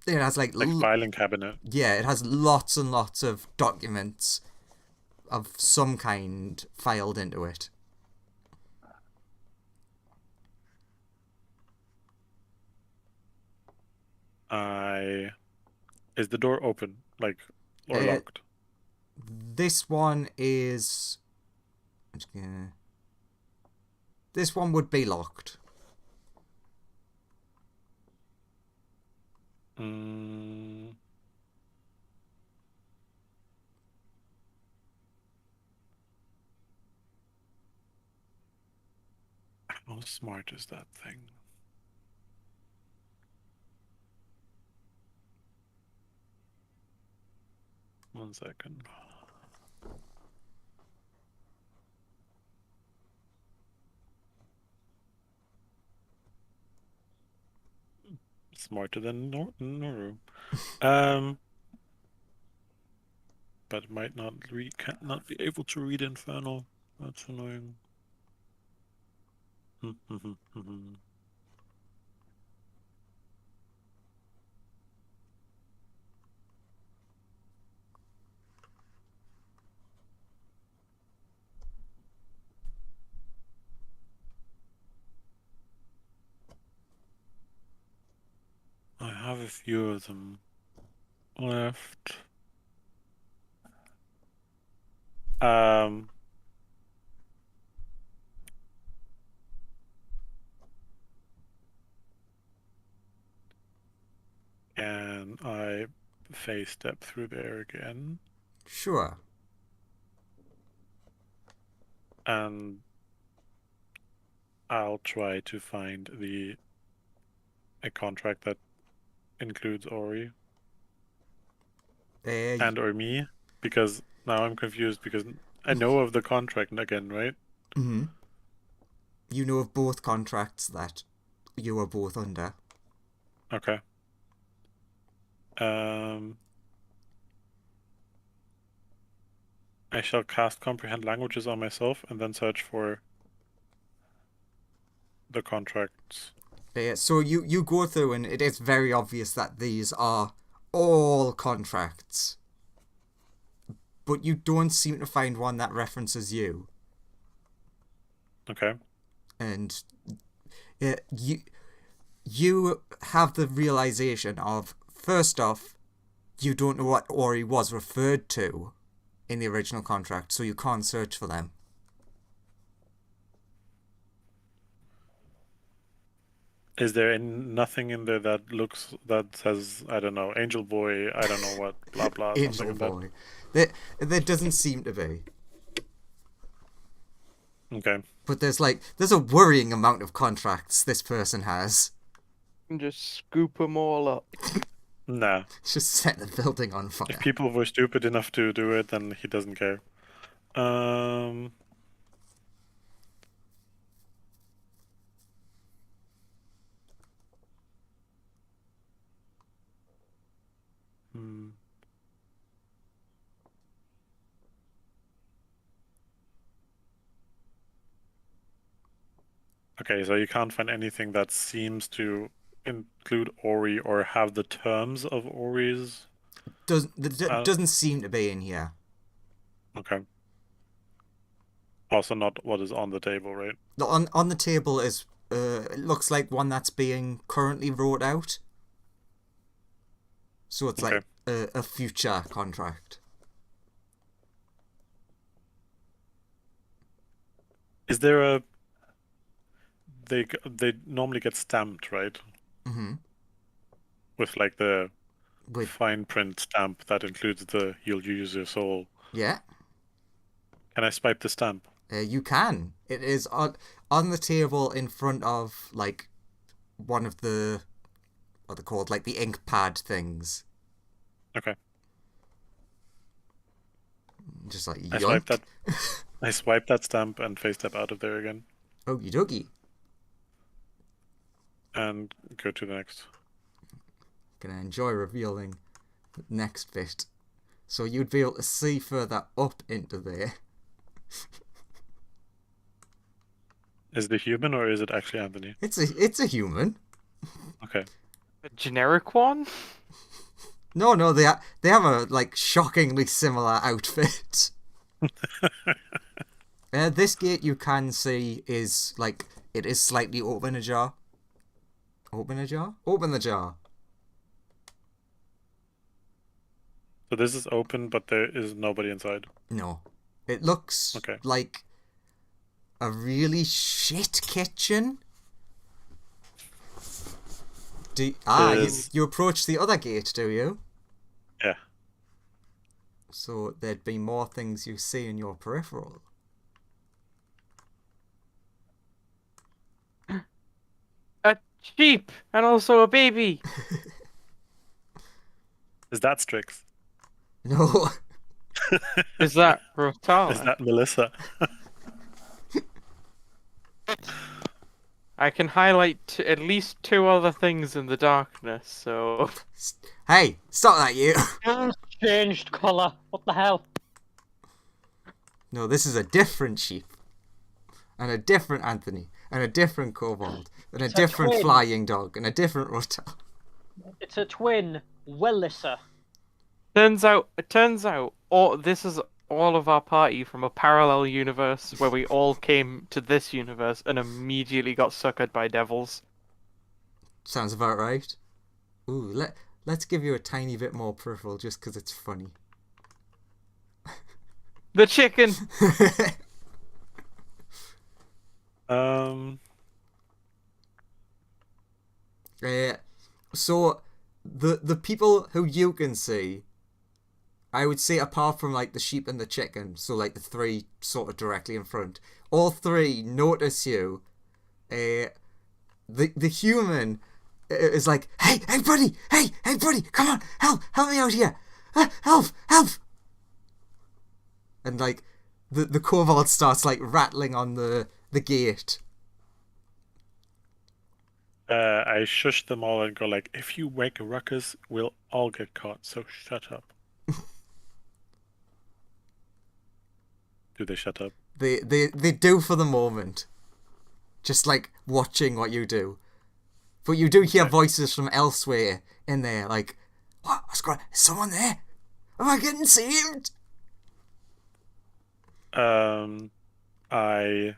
It has, like... filing cabinet. Yeah, it has lots and lots of documents of some kind filed into it. Is the door open, or locked? This one is... This one would be locked. How smart is that thing? One second. Smarter than Noru. But might not not be able to read Infernal. That's annoying. I have a few of them left. Can I face step through there again? Sure. And I'll try to find a contract that includes Ori and or me, because now I'm confused because I know of the contract again, right? Mm-hmm. You know of both contracts that you are both under. Okay. I shall cast Comprehend Languages on myself and then search for the contracts. So you go through and it is very obvious that these are all contracts. But you don't seem to find one that references you. Okay. And you have the realization of, first off, you don't know what Ori was referred to in the original contract, so you can't search for them. Is there nothing in there that says, I don't know, Angel Boy, I don't know what, blah blah, Angel something Boy. There doesn't seem to be. Okay. But there's a worrying amount of contracts this person has. And just scoop them all up. Nah. Just set the building on fire. If people were stupid enough to do it, then he doesn't care. Okay, so you can't find anything that seems to include Ori or have the terms of Ori's. Doesn't seem to be in here. Okay. Also, not what is on the table, right? On the table is it looks like one that's being currently wrote out. So it's okay. like a future contract. Is there a... They normally get stamped, right? Mm-hmm. With like the fine print stamp that includes the "You'll use your soul." Yeah. Can I swipe the stamp? You can. It is on the table in front of like one of the what they're called, like the ink pad things. Okay. Just like I swipe that. I swipe that stamp and face step out of there again. Okie dokie. And go to the next. Gonna enjoy revealing the next bit. So you'd be able to see further up into there. Is it a human or is it actually Anthony? It's a human. Okay. A generic one? No, they have a like shockingly similar outfit. This gate you can see is like it is slightly open ajar. Open ajar? Open the jar. So this is open, but there is nobody inside. No. It looks Okay. like a really shit kitchen. You approach the other gate, do you? Yeah. So there'd be more things you see in your peripheral. A sheep and also a baby. Is that Strix? No. Is that Rotala? Is that Melissa? I can highlight at least 2 other things in the darkness, so... Hey, stop that, you. Changed colour. What the hell? No, this is a different sheep. And a different Anthony. And a different kobold. And a different twin. flying dog. And a different Rotal. It's a twin. Wellissa. Turns out, this is all of our party from a parallel universe where we all came to this universe and immediately got suckered by devils. Sounds about right. Ooh, let's give you a tiny bit more peripheral just because it's funny. The chicken! So the people who you can see, I would say apart from like the sheep and the chicken, so like the 3 sort of directly in front, all 3 notice you. The human is like, hey buddy, come on, help me out here, help. And like the kobold starts like rattling on the gate. I shush them all and go like, if you wake a ruckus, we'll all get caught, so shut up. Do they shut up? They do for the moment. Just like watching what you do. But you do hear voices from elsewhere in there, like, what's going on? Is someone there? Am I getting saved? I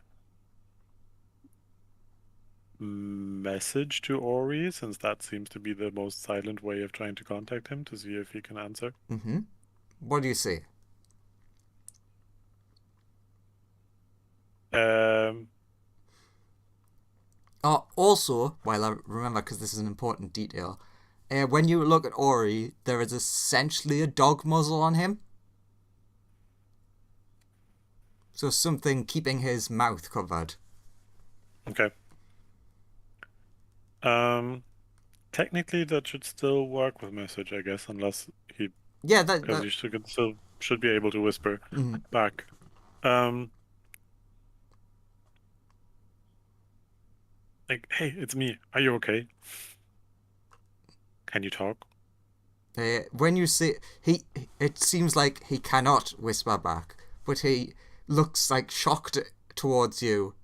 message to Ori, since that seems to be the most silent way of trying to contact him, to see if he can answer. Mm-hmm. What do you say? Also, while I remember, because this is an important detail, when you look at Ori, there is essentially a dog muzzle on him. So something keeping his mouth covered. Okay. Technically that should still work with message, I guess, unless he... Yeah, because you should be able to whisper back. Like, hey, it's me. Are you okay? Can you talk? When you see... it seems like he cannot whisper back, but he looks like shocked towards you,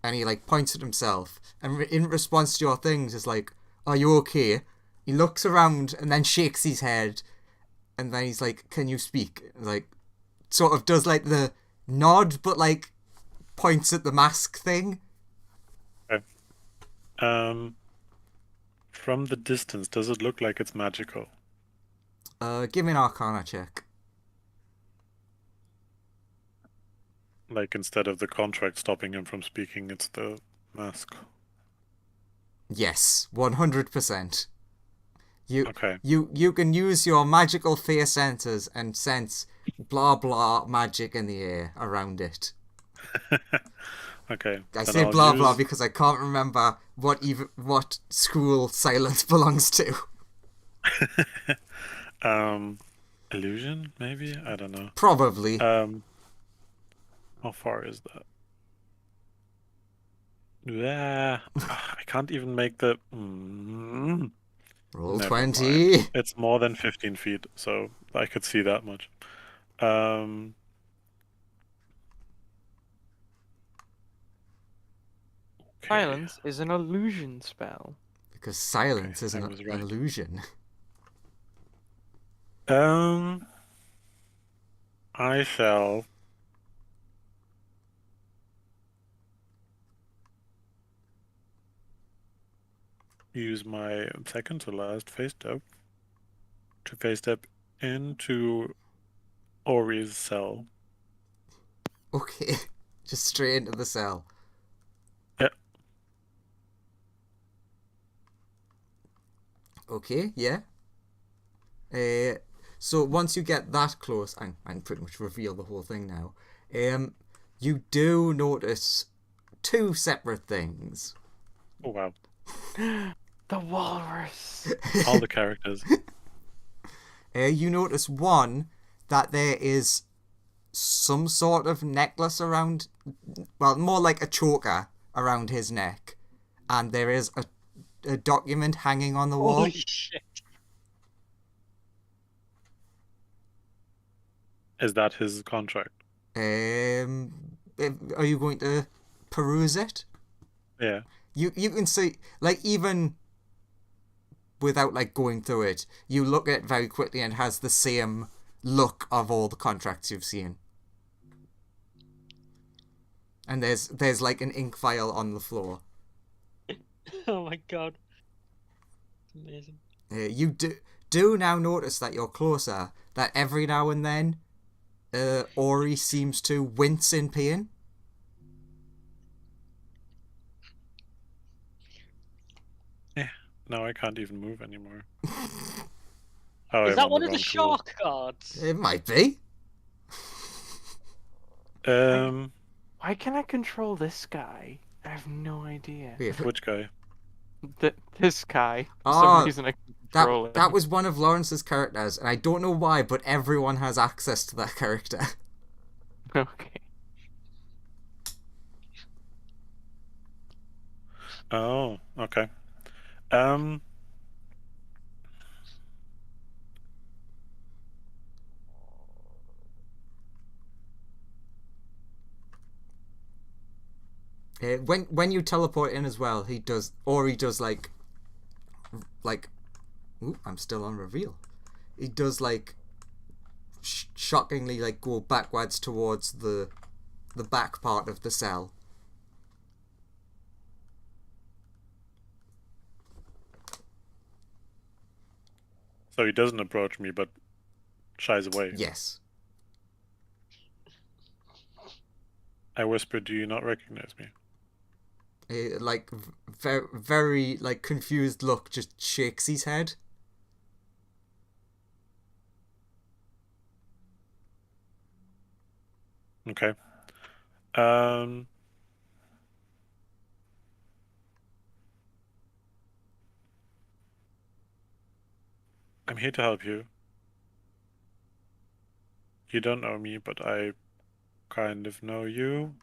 and he like points at himself, and in response to your things is like, are you okay? He looks around and then shakes his head, and then he's like, can you speak? Like, sort of does like the nod, but like points at the mask thing. Okay. From the distance, does it look like it's magical? Give me an Arcana check. Like, instead of the contract stopping him from speaking, it's the mask. Yes, 100%. Okay. You can use your magical fear senses and sense blah blah magic in the air around it. Okay. I say blah blah because I can't remember what school silence belongs to. Illusion, maybe? I don't know. Probably. How far is that? Yeah, I can't even make the... Roll Never 20. mind. It's more than 15 feet, so I could see that much. Okay. Silence is an illusion spell. Because silence is I an was right. illusion. I shall use my second to last face step to face step into Ori's cell. Okay. Just straight into the cell. Yeah. Okay, yeah. So once you get that close, I can pretty much reveal the whole thing now. You do notice two separate things. Oh wow. The walrus. All the characters. You notice one, that there is some sort of necklace around, well, more like a choker around his neck, and there is a document hanging on the wall. Holy shit. Is that his contract? Are you going to peruse it? Yeah. You can see, like, even without like going through it, you look at it very quickly and it has the same look of all the contracts you've seen. And there's like an ink vial on the floor. Oh my god. Amazing. You do now notice that you're closer, that every now and then Ori seems to wince in pain. Now I can't even move anymore. Is that one of the shark cards? It might be. Why can I control this guy? I have no idea. Yeah. Which guy? This guy. For Oh, some reason I can control him. That was one of Lawrence's characters, and I don't know why, but everyone has access to that character. Okay. Oh, okay. When you teleport in as well, Ori does like, ooh, I'm still on reveal. He does like, shockingly like go backwards towards the back part of the cell. So he doesn't approach me, but shies away. Yes. I whisper, "Do you not recognize me?" Like very, very like confused look, just shakes his head. Okay. I'm here to help you. You don't know me, but I kind of know you.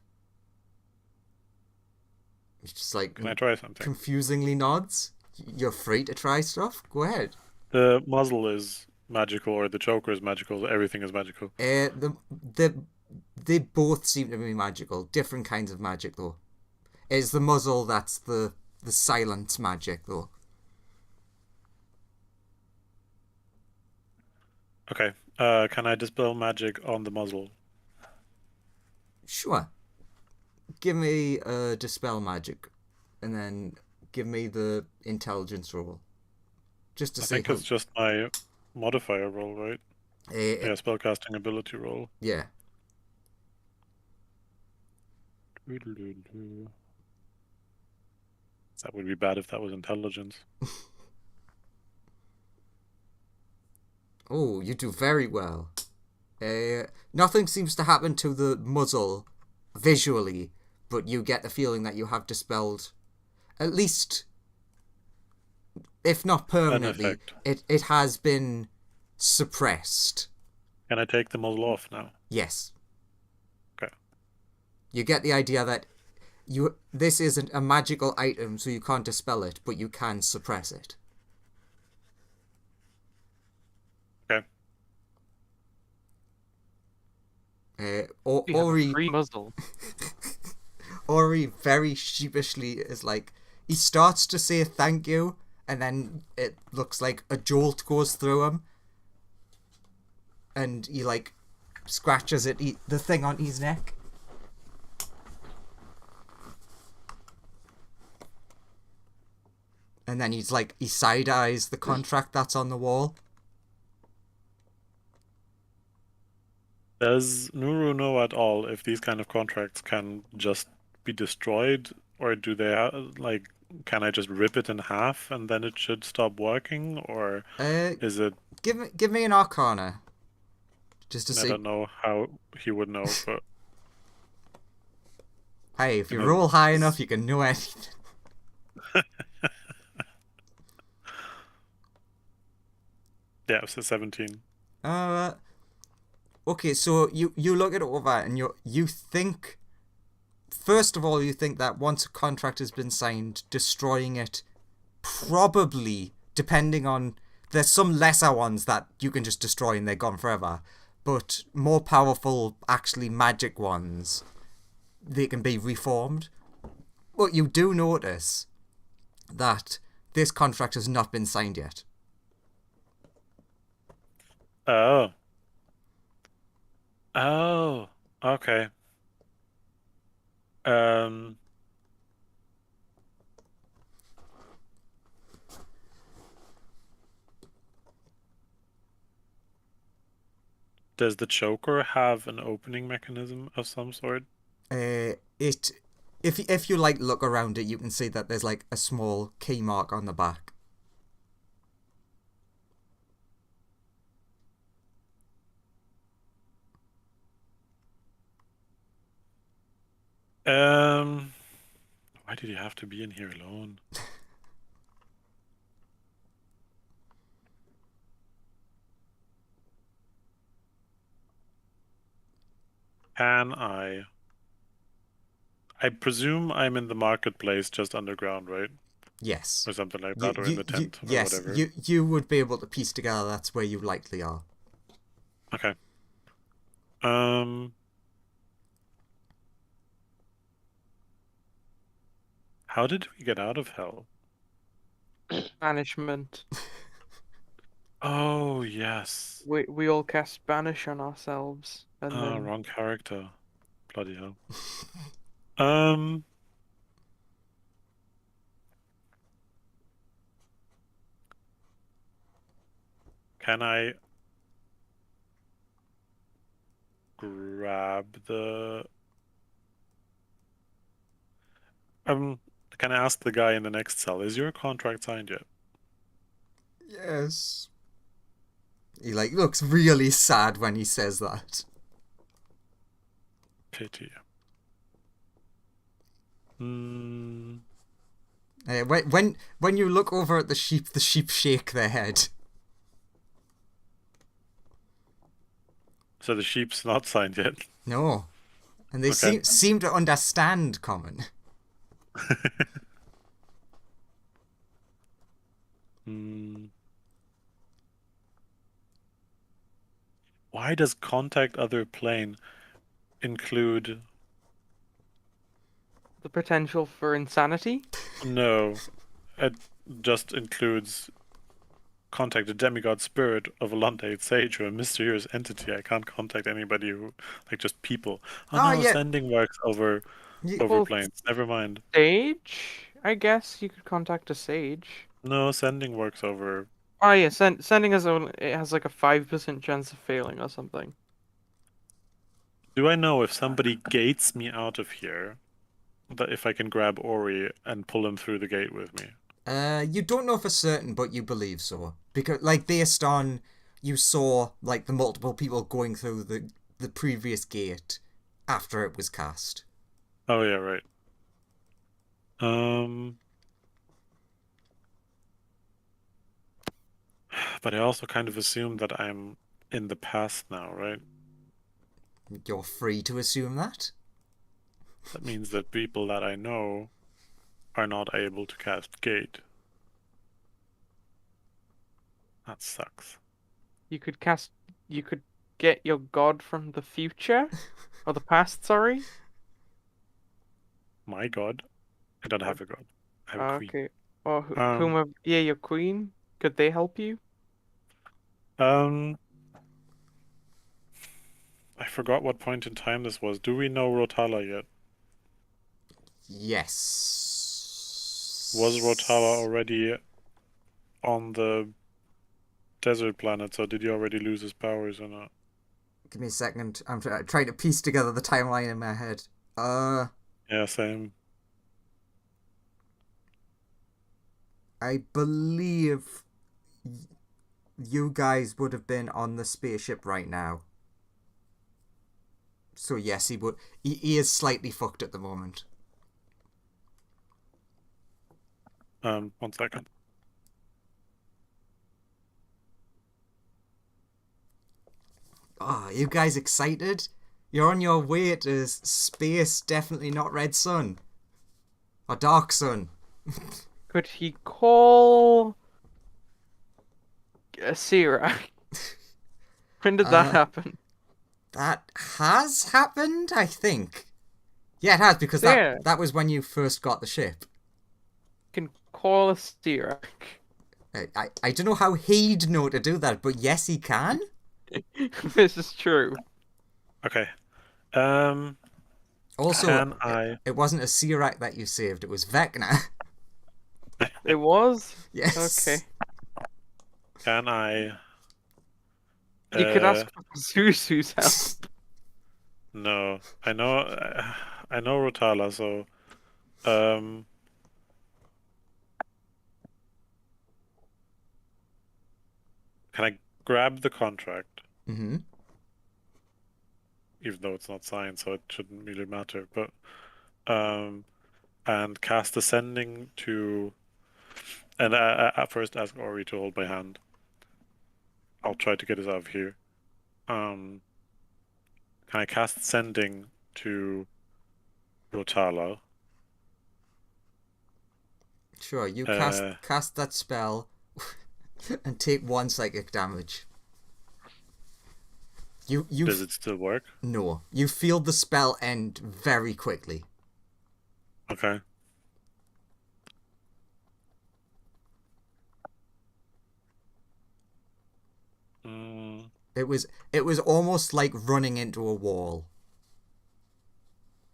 He's just like Can I try something? confusingly nods. You're free to try stuff. Go ahead. The muzzle is magical, or the choker is magical. Everything is magical. They both seem to be magical. Different kinds of magic though. It's the muzzle that's the silent magic though. Okay. Can I dispel magic on the muzzle? Sure. Give me dispel magic, and then give me the intelligence roll. Just to I see think how. it's just my modifier roll, right? Yeah, spellcasting ability roll. Yeah. That would be bad if that was intelligence. Oh, you do very well. Nothing seems to happen to the muzzle visually, but you get the feeling that you have dispelled, at least, if not permanently, it has been suppressed. Can I take the muzzle off now? Yes. Okay. You get the idea that this isn't a magical item, so you can't dispel it, but you can suppress it. Ori free muzzle. Ori very sheepishly is like, he starts to say thank you, and then it looks like a jolt goes through him, and he like scratches the thing on his neck. And then he side eyes the contract that's on the wall. Does Nuru know at all if these kind of contracts can just be destroyed, or do they like? Can I just rip it in half and then it should stop working, or is it? Give me an Arcana. Just to see. I don't know how he would know, but hey, if you roll high enough, you can know anything. Yeah, it's a 17. Okay, so you look it over and you think, first of all, you think that once a contract has been signed, destroying it probably, depending on, there's some lesser ones that you can just destroy and they're gone forever, but more powerful, actually magic ones, they can be reformed. But you do notice that this contract has not been signed yet. Oh. Oh, okay. Does the choker have an opening mechanism of some sort? If you like look around it, you can see that there's like a small key mark on the back. Why did you have to be in here alone? Can I presume I'm in the marketplace just underground, right? Yes. Or something like that, or in the tent, or yes, whatever. you would be able to piece together that's where you likely are. Okay. How did we get out of hell? Banishment. Oh, yes. We all cast banish on ourselves. And then... wrong character. Bloody hell. Can I grab the... Can I ask the guy in the next cell, is your contract signed yet? Yes. He looks really sad when he says that. Pity. When you look over at the sheep shake their head. So the sheep's not signed yet? No. And they seem to understand common. Why does contact other plane include... the potential for insanity? No. It just includes contact a demigod spirit of a Lundate sage or a mysterious entity. I can't contact anybody who, like, just people. Oh, no, yeah. sending works over planes. Never mind. Sage? I guess you could contact a sage. No, sending works over... Oh yeah, sending it has like a 5% chance of failing or something. Do I know if somebody gates me out of here, that if I can grab Ori and pull him through the gate with me? You don't know for certain, but you believe so. Because, based on, you saw, the multiple people going through the previous gate after it was cast. Oh, yeah, right. But I also kind of assume that I'm in the past now, right? You're free to assume that. That means that people that I know are not able to cast Gate. That sucks. You could get your god from the future? Or the past, sorry? My god? I don't have a god. I have a queen. Okay. Or your queen? Could they help you? I forgot what point in time this was. Do we know Rotala yet? Yes. Was Rotala already on the desert planet, so did he already lose his powers or not? Give me a second. I'm trying to piece together the timeline in my head. Yeah, same. I believe you guys would have been on the spaceship right now. So yes, he would. He is slightly fucked at the moment. 1 second. Oh, you guys excited? You're on your way to space, definitely not Red Sun. Or Dark Sun. Could he call a Sirac? When did that happen? That has happened, I think. Yeah, it has, because that was when you first got the ship. Can call a Sirac. I don't know how he'd know to do that, but yes, he can. This is true. Okay. Also, it wasn't a Sirac that you saved, it was Vecna. It was? Yes. Okay. Can I... You could ask for Zuzu's help. No. I know Rotala, so... Can I grab the contract? Mm-hmm. Even though it's not signed, so it shouldn't really matter. But and cast Ascending to, and at first ask Ori to hold my hand. I'll try to get us out of here. Can I cast Sending to Rotala? Sure, you cast that spell and take 1 psychic damage. Does it still work? No. You feel the spell end very quickly. Okay. It was almost like running into a wall.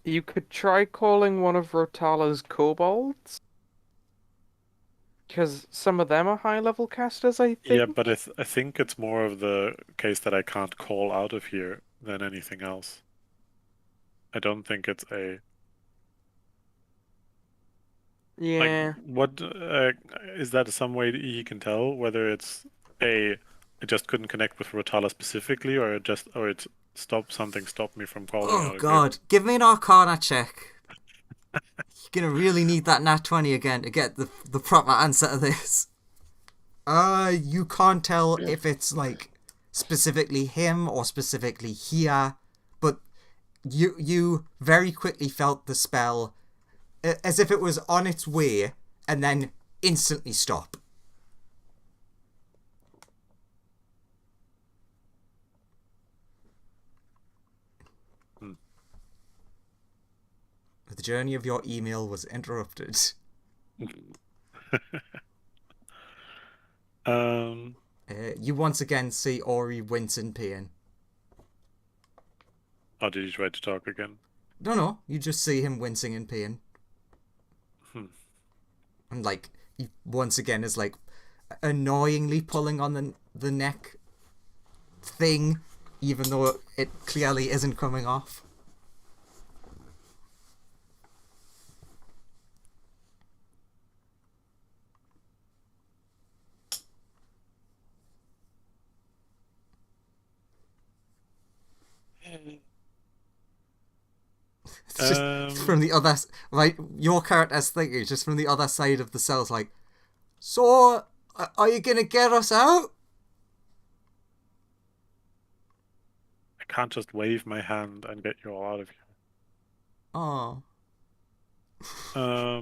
You could try calling one of Rotala's kobolds. Because some of them are high-level casters, I think. Yeah, but I think it's more of the case that I can't call out of here than anything else. I don't think it's a... Yeah. Like, what is that some way that you can tell whether it's it just couldn't connect with Rotala specifically, or it stopped me from calling out? Oh god, give me an Arcana check. You're gonna really need that nat 20 again to get the proper answer to this. You can't tell if it's like specifically him or specifically here, but you very quickly felt the spell as if it was on its way and then instantly stop. The journey of your email was interrupted. You once again see Ori wince in pain. Oh, did he try to talk again? No, you just see him wincing in pain. And like, he once again is like annoyingly pulling on the neck thing, even though it clearly isn't coming off. It's just from the other, like, your character's thinking, just from the other side of the cells, like, so, are you gonna get us out? I can't just wave my hand and get you all out of here. Oh. I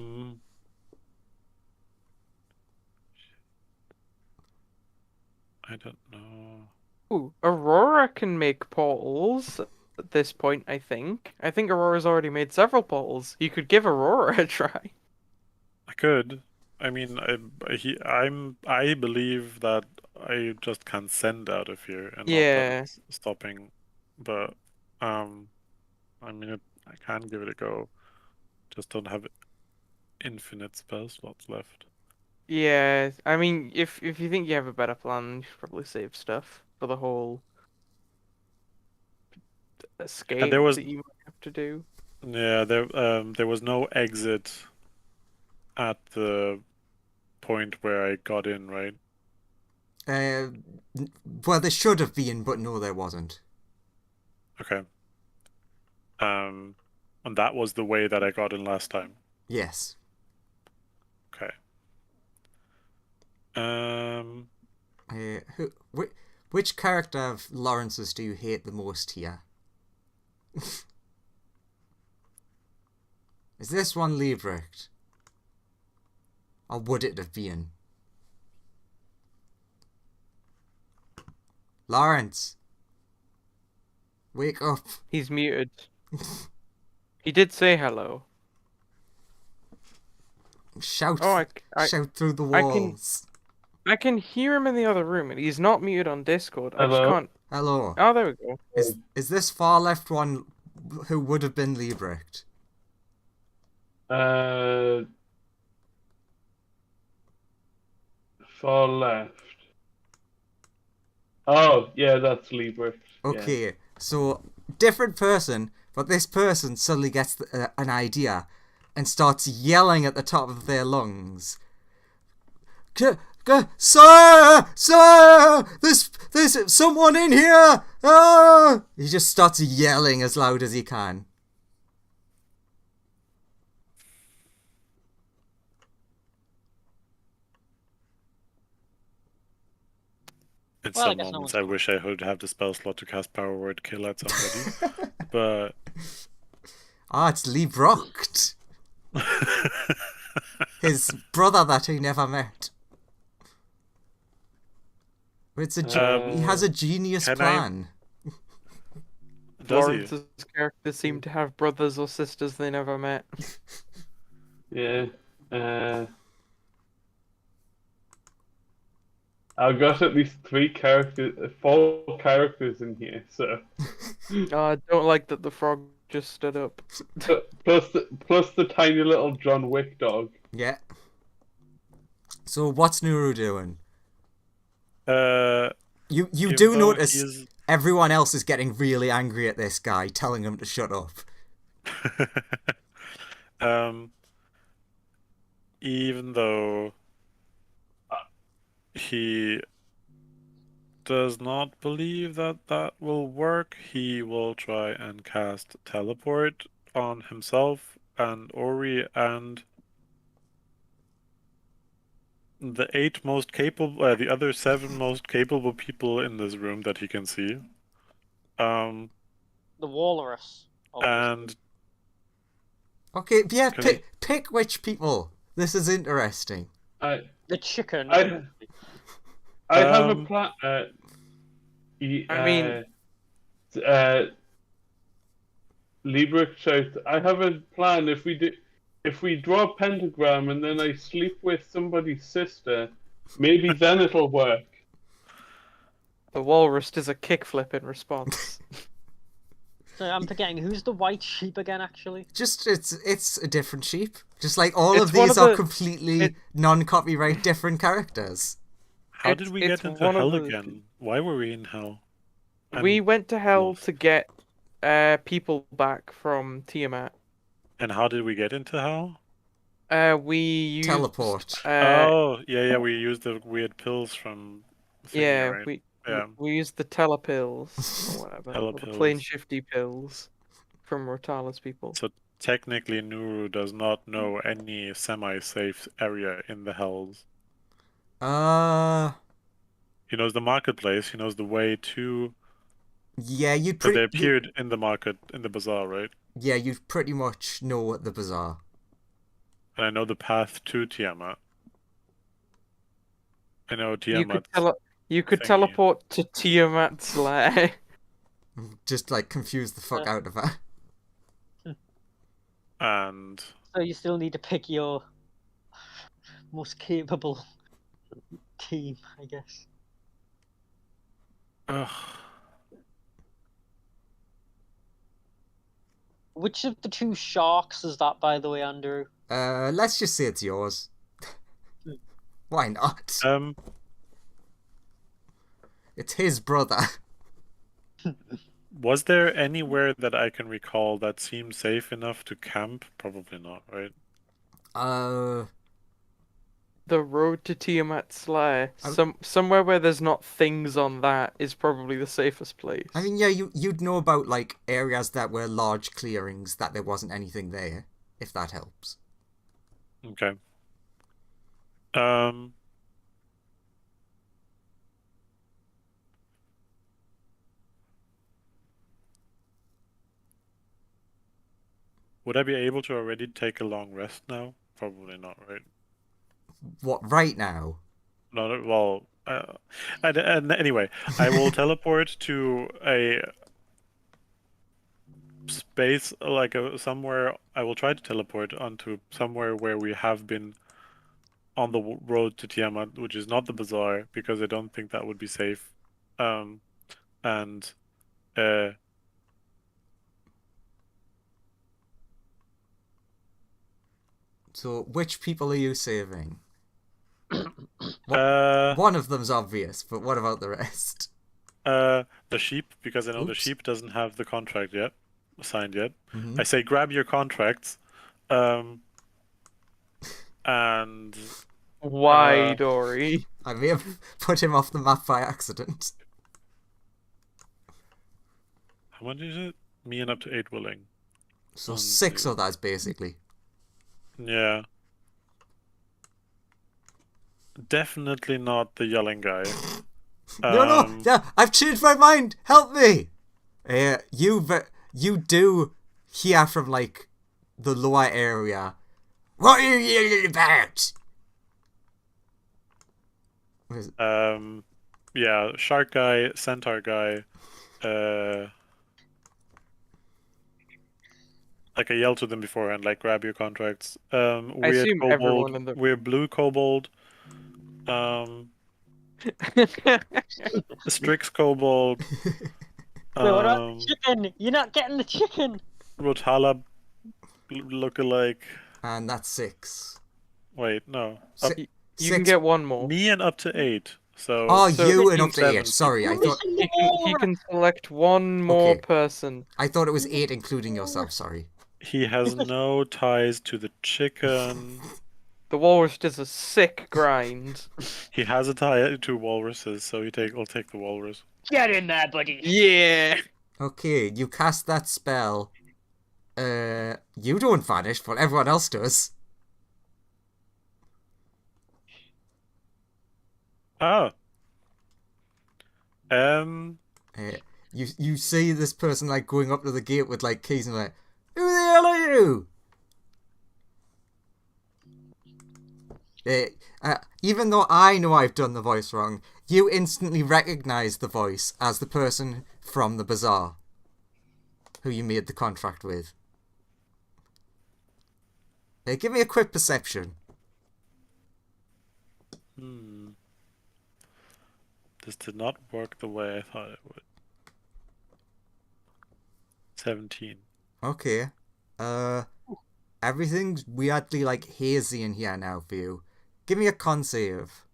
don't know. Ooh, Aurora can make portals at this point, I think. I think Aurora's already made several portals. You could give Aurora a try. I could. I mean, I believe that I just can't send out of here and not that it's stopping. But I mean, I can give it a go. Just don't have infinite spell slots left. Yeah, I mean, if you think you have a better plan, you should probably save stuff for the whole escape there was that you might have to do. Yeah, there was no exit at the point where I got in, right? Well, there should have been, but no, there wasn't. Okay. And that was the way that I got in last time. Yes. Okay. Which character of Lawrence's do you hate the most here? Is this one Liebrecht? Or would it have been? Lawrence! Wake up! He's muted. He did say hello. Shout! Oh, shout through the walls! I can hear him in the other room, and he's not muted on Discord. I just Hello? can't. Hello. Oh, there we go. Is this far left one who would have been Liebrecht? Far left. Oh, yeah, that's Liebrecht. Okay, Yeah. so different person, but this person suddenly gets an idea and starts yelling at the top of their lungs. Sir! Sir! There's someone in here! Ah! He just starts yelling as loud as he can. In Well, I some guess no moments, one's I wish I would have the spell slot to cast Power Word Kill at somebody, but It's Liebrecht. His brother that he never met. It's he has a genius plan. Does he? Lawrence's characters seem to have brothers or sisters they never met. Yeah. I've got at least 4 characters in here, so. I don't like that the frog just stood up. plus the tiny little John Wick dog. Yeah. So what's Nuru doing? You even do though notice he's- everyone else is getting really angry at this guy, telling him to shut up. Even though he does not believe that will work, he will try and cast Teleport on himself and Ori and the 8 most capable, the other 7 most capable people in this room that he can see. The Walrus. And Okay, yeah, Can pick which people. This is interesting. The chicken. I have a plan. Liebrecht shouts, I have a plan. If we draw a pentagram and then I sleep with somebody's sister, maybe then it'll work. The walrus does a kickflip in response. So I'm forgetting, who's the white sheep again, actually? Just it's a different sheep. Just like all It's of one these of are the- completely non-copyright different characters. how did we it's get into one of hell the- again? Why were we in hell? We went to hell lost. to get people back from Tiamat. And how did we get into hell? We used Teleport. Yeah, we used the weird pills from thingy, yeah, right? we used the telepills or whatever, or the Telepills. plane shifty pills from Rotala's people. So technically Nuru does not know any semi-safe area in the hells. He knows the marketplace, he knows the way to... Yeah, you'd But they pretty. appeared in the market, in the bazaar, right? Yeah, you pretty much know the bazaar. And I know the path to Tiamat. I know Tiamat. You could thingy. teleport to Tiamat's lair. Just like confuse the fuck out of her. And So you still need to pick your most capable team, I guess. Which of the 2 sharks is that, by the way, Andrew? Let's just say it's yours. Why not? It's his brother. Was there anywhere that I can recall that seemed safe enough to camp? Probably not, right? The road to Tiamat's lair. Somewhere where there's not things on that is probably the safest place. I mean, yeah, you'd know about like areas that were large clearings that there wasn't anything there, if that helps. Okay. Would I be able to already take a long rest now? Probably not, right? What, right now? Not well. And anyway, I will teleport to a space like somewhere. I will try to teleport onto somewhere where we have been on the road to Tiamat, which is not the bazaar, because I don't think that would be safe. And So, which people are you saving? One of them's obvious, but what about the rest? The sheep, because I know the Oops. sheep doesn't have the contract yet, signed yet. Mhm. I say grab your contracts. And Why, Dory? I may have put him off the map by accident. how much is it? Me and up to 8 willing. So 1, 6 2. of that, basically. Yeah. Definitely not the yelling guy. No, I've changed my mind. Help me. You do hear from like the lower area. What are you yelling about? Yeah, shark guy, centaur guy. Like I yelled to them beforehand, like grab your contracts. Weird assume kobold, everyone in the- weird blue kobold. Strix kobold. Wait, what about the chicken? You're not getting the chicken. Rotala lookalike. And that's 6. Wait, no. Si- You can 6. get one more. Me and up to 8. So. Oh, So you and up to 7. 8. Sorry, I thought He can select one more Okay. person. it was 8, including yourself. Sorry. He has no ties to the chicken. The walrus does a sick grind. He has a tie to walruses, so I'll take the walrus. Get in there, buddy. Yeah. Okay, you cast that spell. You don't vanish, but everyone else does. Oh. You see this person like going up to the gate with like keys and like, who the hell are you? Even though I know I've done the voice wrong, you instantly recognize the voice as the person from the bazaar who you made the contract with. Give me a quick perception. This did not work the way I thought it would. 17. Okay. Everything's weirdly like hazy in here now for you. Give me a con save.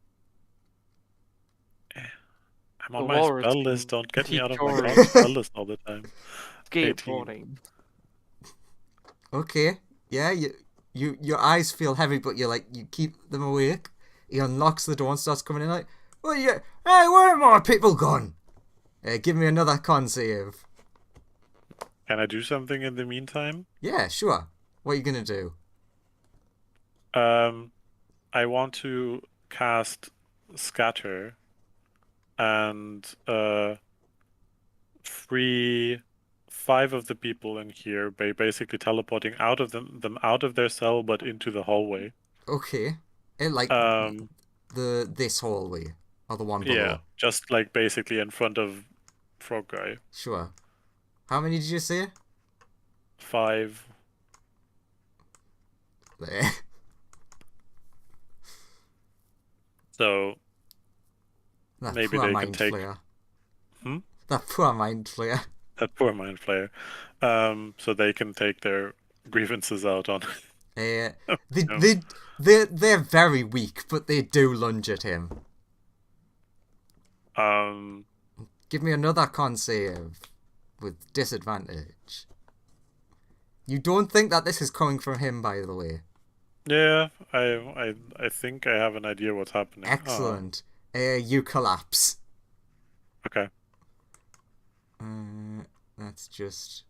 I'm on The my walrus spell can list. Don't get me out of teach my Dory. spell list all the time. Skateboarding. Okay. Yeah, your eyes feel heavy, but you keep them awake. He unlocks the door and starts coming in like, well, hey, where are my people gone? Give me another con save. Can I do something in the meantime? Yeah, sure. What are you gonna do? I want to cast Scatter and free 5 of the people in here by basically teleporting out of them out of their cell but into the hallway. Okay. This hallway or the one below. Yeah, just like basically in front of Frog Guy. Sure. How many did you say? 5. There. So That maybe poor they mind can take. flayer. Hmm? That poor mind flayer. That poor mind flayer. So they can take their grievances out on. They, No. they're very weak, but they do lunge at him. Give me another con save with disadvantage. You don't think that this is coming from him, by the way. Yeah, I think I have an idea what's happening. Excellent. You collapse. Okay. That's just...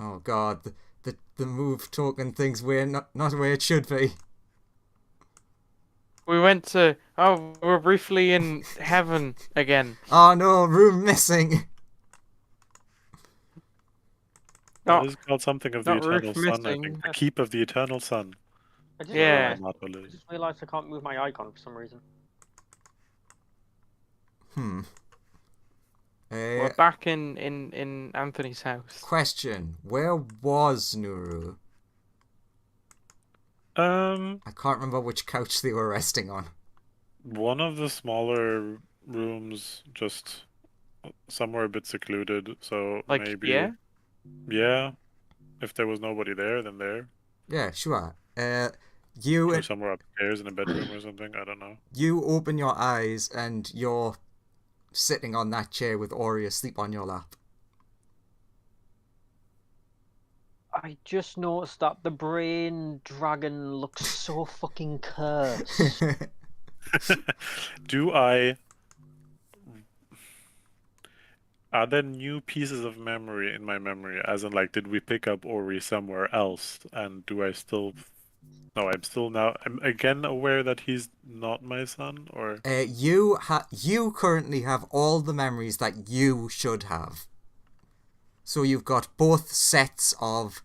Oh god, the move token thing's where not where it should be. We went to... Oh, we're briefly in heaven again. Oh no, room missing. It is called something of the not roof Eternal Sun, I missing. think. The Keep of the Eternal Sun. I just Yeah. realized I can't move my icon for some reason. We're back in Anthony's house. Question: where was Nuru? I can't remember which couch they were resting on. One of the smaller rooms, just somewhere a bit secluded. So Like, maybe. yeah? Yeah. If there was nobody there, then there. Yeah, sure. Or somewhere upstairs in a bedroom or something. I don't know. You open your eyes and you're sitting on that chair with Ori asleep on your lap. I just noticed that the brain dragon looks so fucking cursed. Are there new pieces of memory in my memory? As in, like, did we pick up Ori somewhere else? And do I still... No, I'm again aware that he's not my son, or... You currently have all the memories that you should have. So you've got both sets of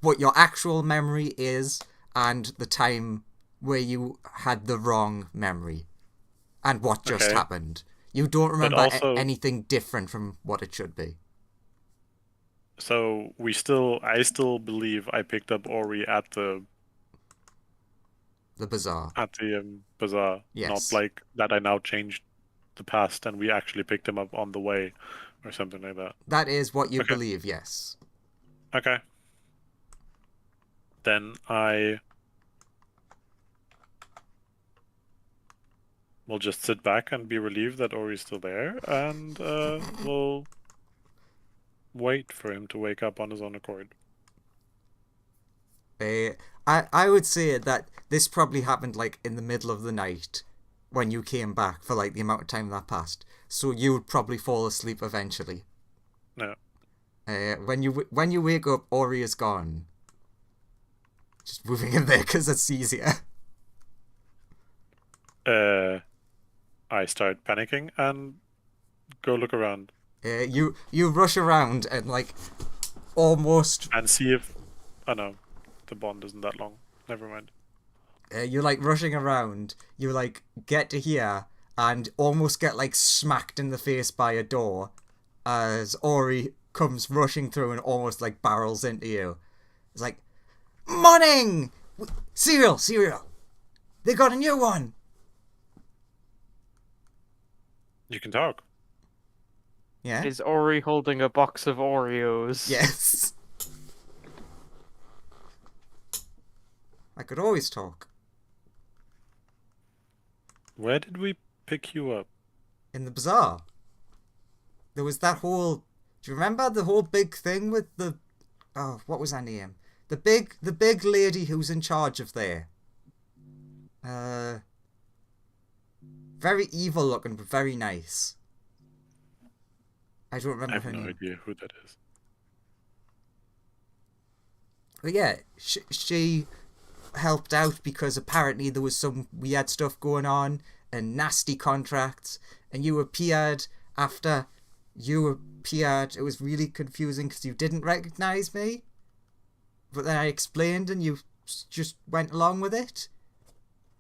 what your actual memory is and the time where you had the wrong memory. And what just happened. You don't remember anything different from what it should be. So I still believe I picked up Ori at the bazaar. At the bazaar. Yes. Not like that I now changed the past and we actually picked him up on the way or something like that. That is what you believe, yes. Okay. Then I will just sit back and be relieved that Ori's still there, and we'll wait for him to wake up on his own accord. I would say that this probably happened like in the middle of the night when you came back for like the amount of time that passed. So you would probably fall asleep eventually. No. When you wake up, Ori is gone. Just moving him there because it's easier. I start panicking and go look around. You rush around and like almost and see if... Oh no, the bond isn't that long. Never mind. You're like rushing around. You like get to here and almost get like smacked in the face by a door as Ori comes rushing through and almost like barrels into you. It's like, morning! Cereal! They got a new one! You can talk. Yeah? Is Ori holding a box of Oreos? Yes. I could always talk. Where did we pick you up? In the bazaar. There was that whole... Do you remember the whole big thing with the... Oh, what was her name? The big lady who's in charge of there. Very evil looking, but very nice. I don't remember her name. I have no idea who that is. But yeah, she helped out because apparently there was some weird stuff going on and nasty contracts, and you appeared after you appeared. It was really confusing because you didn't recognize me, but then I explained and you just went along with it.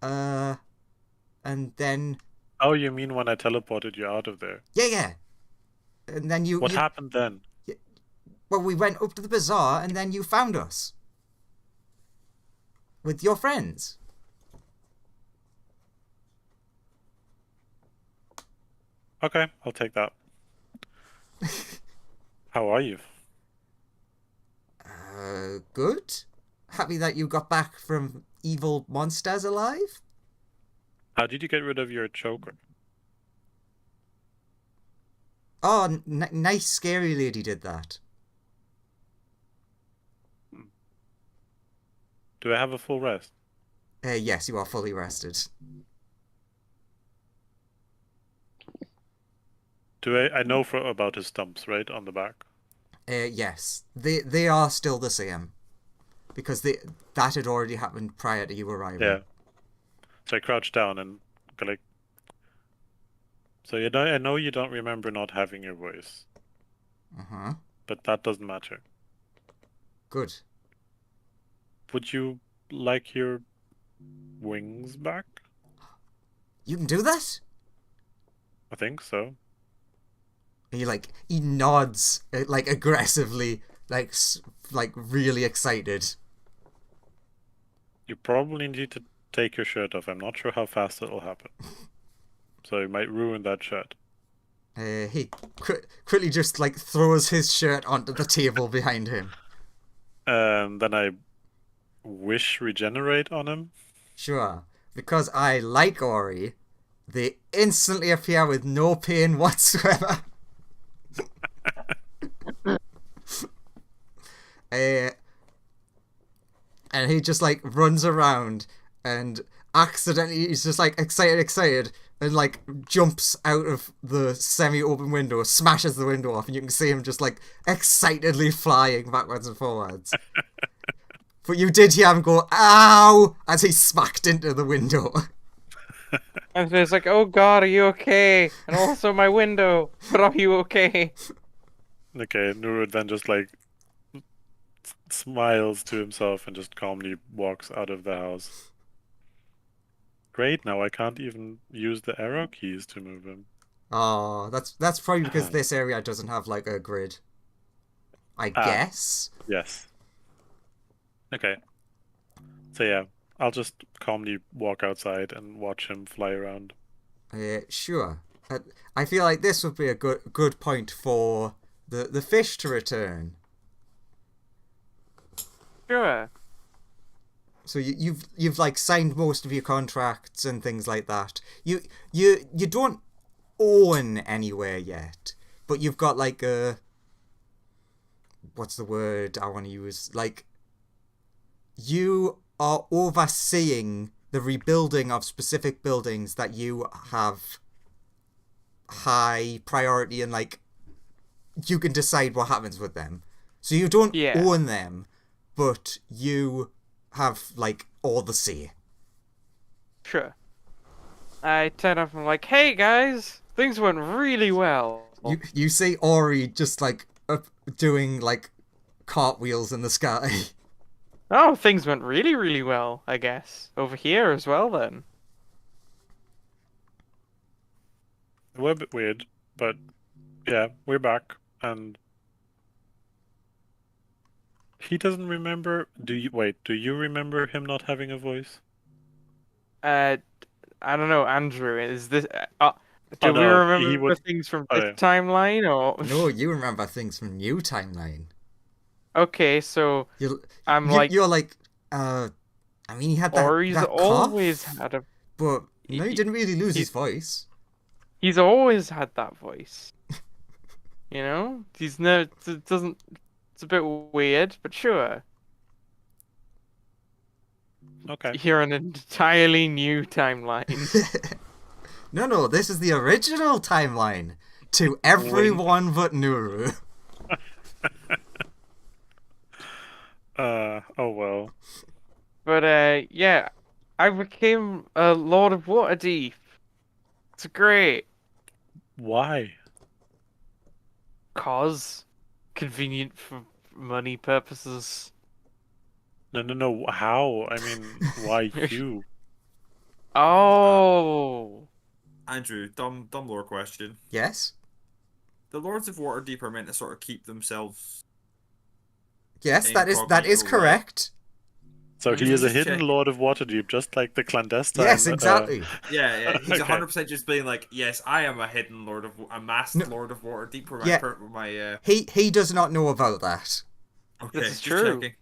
And then... Oh, you mean when I teleported you out of there? Yeah. And then you... What happened then? Well, we went up to the bazaar and then you found us. With your friends. Okay, I'll take that. How are you? Good. Happy that you got back from evil monsters alive. How did you get rid of your choker? Oh, nice scary lady did that. Do I have a full rest? Yes, you are fully rested. I know about his stumps, right, on the back? Yes. They are still the same. Because that had already happened prior to you arriving. Yeah. So I crouch down and go like... So I know you don't remember not having your voice. Uh-huh. But that doesn't matter. Good. Would you like your wings back? You can do that? I think so. And he nods, like, aggressively, like really excited. You probably need to take your shirt off. I'm not sure how fast it'll happen. So you might ruin that shirt. He quickly just, like, throws his shirt onto the table behind him. And then I wish regenerate on him. Sure. Because I like Ori, they instantly appear with no pain whatsoever. And he just, like, runs around and accidentally he's just, like, excited and, like, jumps out of the semi-open window, smashes the window off, and you can see him just, like, excitedly flying backwards and forwards. But you did hear him go, ow, as he smacked into the window. And so it's like, oh god, are you okay? And also my window, but are you okay? Okay, Nuru then just, like, smiles to himself and just calmly walks out of the house. Great, now I can't even use the arrow keys to move him. Oh, that's probably because this area doesn't have, like, a grid. I guess? Yes. Okay. So yeah, I'll just calmly walk outside and watch him fly around. Sure. I feel like this would be a good point for the fish to return. Sure. So you've like signed most of your contracts and things like that. You don't own anywhere yet, but you've got like what's the word I want to use? Like, you are overseeing the rebuilding of specific buildings that you have high priority, and like you can decide what happens with them. So you don't own them, but you have like all the say. Sure. I turn up and I'm like, hey guys, things went really well. You see Ori just like doing like cartwheels in the sky. Oh, things went really, really well, I guess. Over here as well, then. We're a bit weird, but yeah, we're back, and he doesn't remember. Do you remember him not having a voice? I don't know, Andrew, is this... do we no, remember things from this timeline, or...? No, you remember things from new timeline. Okay, so you're like, I mean, he had that Ori's that always cough, had a... But no, he didn't really lose his voice. He's always had that voice. You know? He's no... It doesn't... It's a bit weird, but sure. Okay. You're an entirely new timeline. No, this is the original timeline. To everyone but Nuru. Oh well. But yeah, I became a Lord of Waterdeep. It's great. Why? 'Cause convenient for money purposes. No. How? I mean, why you? Oh. Andrew, dumb lore question. Yes? The Lords of Waterdeep are meant to sort of keep themselves... Yes, that is correct. So he is a hidden Lord of Waterdeep, just like the clandestine. Yes, exactly. Yeah. He's 100% just being like, yes, I am a hidden Lord of... a masked Lord of Waterdeep. He does not know about that. Okay, This is just true. checking.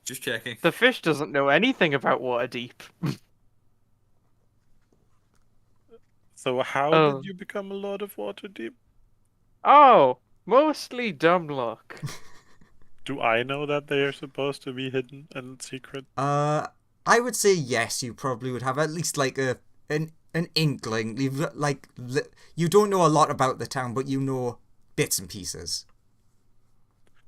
Just checking. The fish doesn't know anything about Waterdeep. So how did you become a Lord of Waterdeep? Oh, mostly dumb luck. Do I know that they are supposed to be hidden and secret? I would say yes. You probably would have at least like an inkling. You don't know a lot about the town, but you know bits and pieces.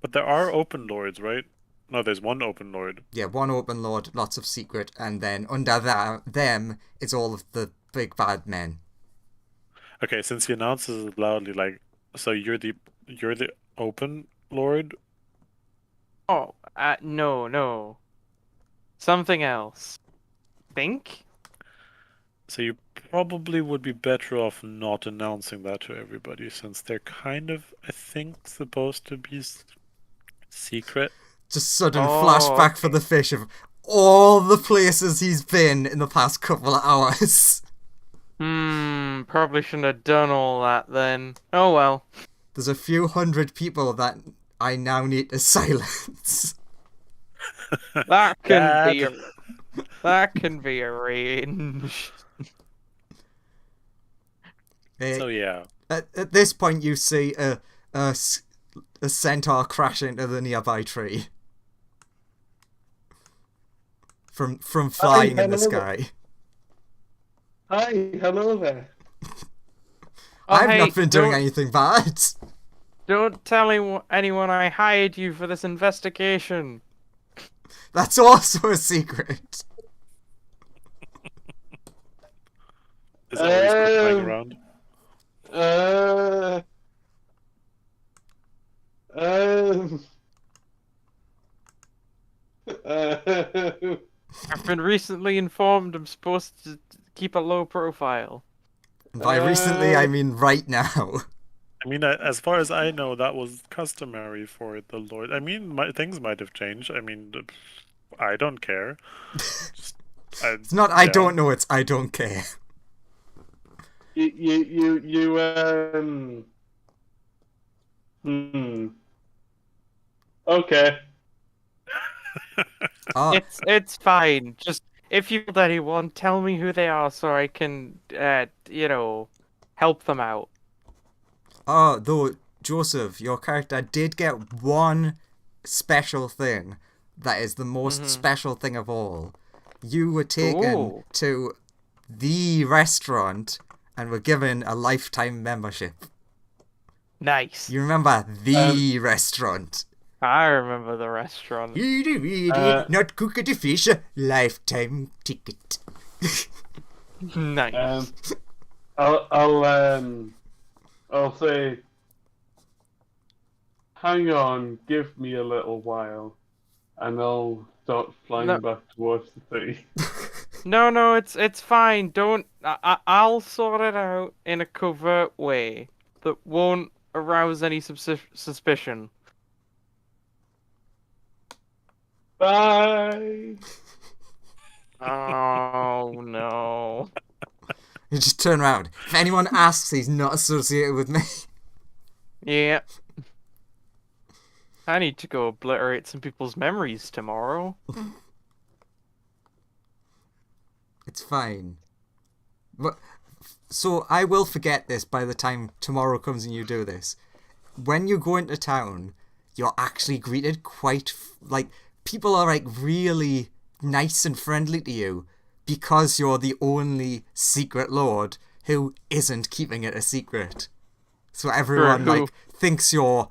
But there are open lords, right? No, there's one open lord. Yeah, one open lord, lots of secret, and then under them it's all of the big bad men. Okay, since he announces it loudly, like, so you're the open lord. Oh, no. Something else. Think? So you probably would be better off not announcing that to everybody, since they're kind of, I think, supposed to be secret. Just sudden flashback for the fish of all the places he's been in the past couple of hours. Probably shouldn't have done all that then. Oh well. There's a few hundred people that I now need to silence. That can be arranged. So yeah. At this point, you see a centaur crash into the nearby tree from flying in the sky. Hi, hello there. I've not been doing anything bad. Don't tell anyone I hired you for this investigation. That's also a secret. Is always flying around. I've been recently informed I'm supposed to keep a low profile. By recently, I mean right now. I mean, as far as I know, that was customary for the Lord. I mean, things might have changed. I mean, I don't care. It's not I don't know, it's I don't care. Okay. It's fine. Just if you killed anyone, tell me who they are so I can, help them out. Though, Joseph, your character did get one special thing that is the most special thing of all. You were taken to the restaurant and were given a lifetime membership. Nice. You remember the restaurant? I remember the restaurant. Not cook the fish, lifetime ticket. Nice. I'll say, hang on, give me a little while, and I'll start flying back towards the city. No, it's fine. Don't. I'll sort it out in a covert way that won't arouse any suspicion. Bye. Oh no. You just turn around. If anyone asks, he's not associated with me. Yeah. I need to go obliterate some people's memories tomorrow. It's fine. But, so I will forget this by the time tomorrow comes and you do this. When you go into town, you're actually greeted quite... people are really nice and friendly to you because you're the only secret lord who isn't keeping it a secret. So everyone thinks you're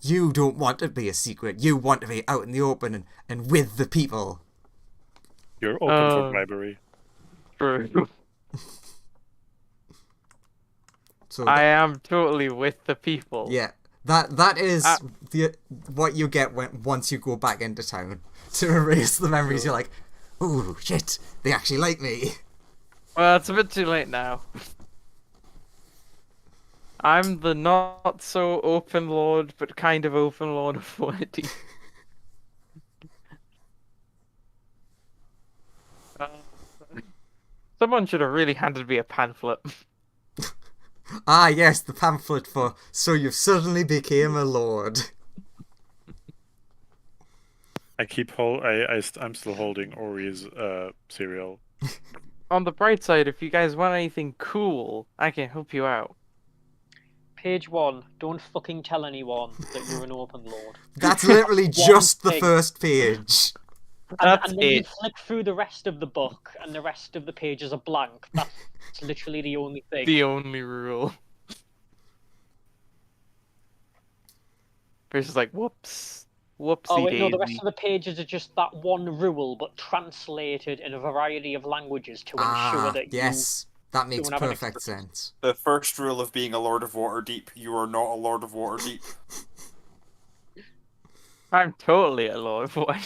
you don't want to be a secret. You want to be out in the open and with the people. You're open for bribery. True. So I am totally with the people. Yeah. That is what you get once you go back into town. To erase the memories, you're like, ooh, shit, they actually like me. Well, it's a bit too late now. I'm the not so open lord, but kind of open lord of Waterdeep. Someone should have really handed me a pamphlet. Ah, yes, the pamphlet for So You Suddenly Became a Lord. I'm still holding Ori's cereal. On the bright side, if you guys want anything cool, I can help you out. Page 1. Don't fucking tell anyone that you're an open lord. That's literally just the thing. first page. And then you flick through the rest of the book, and the rest of the pages are blank. That's literally the only thing. The only rule. Versus like, whoops. Whoopsie Oh wait, no, the daisy. rest of the pages are just that one rule, but translated in a variety of languages to ensure that yes, that makes don't have an perfect sense. The first rule of being a Lord of Waterdeep: you are not a Lord of Waterdeep. I'm totally a lord boy.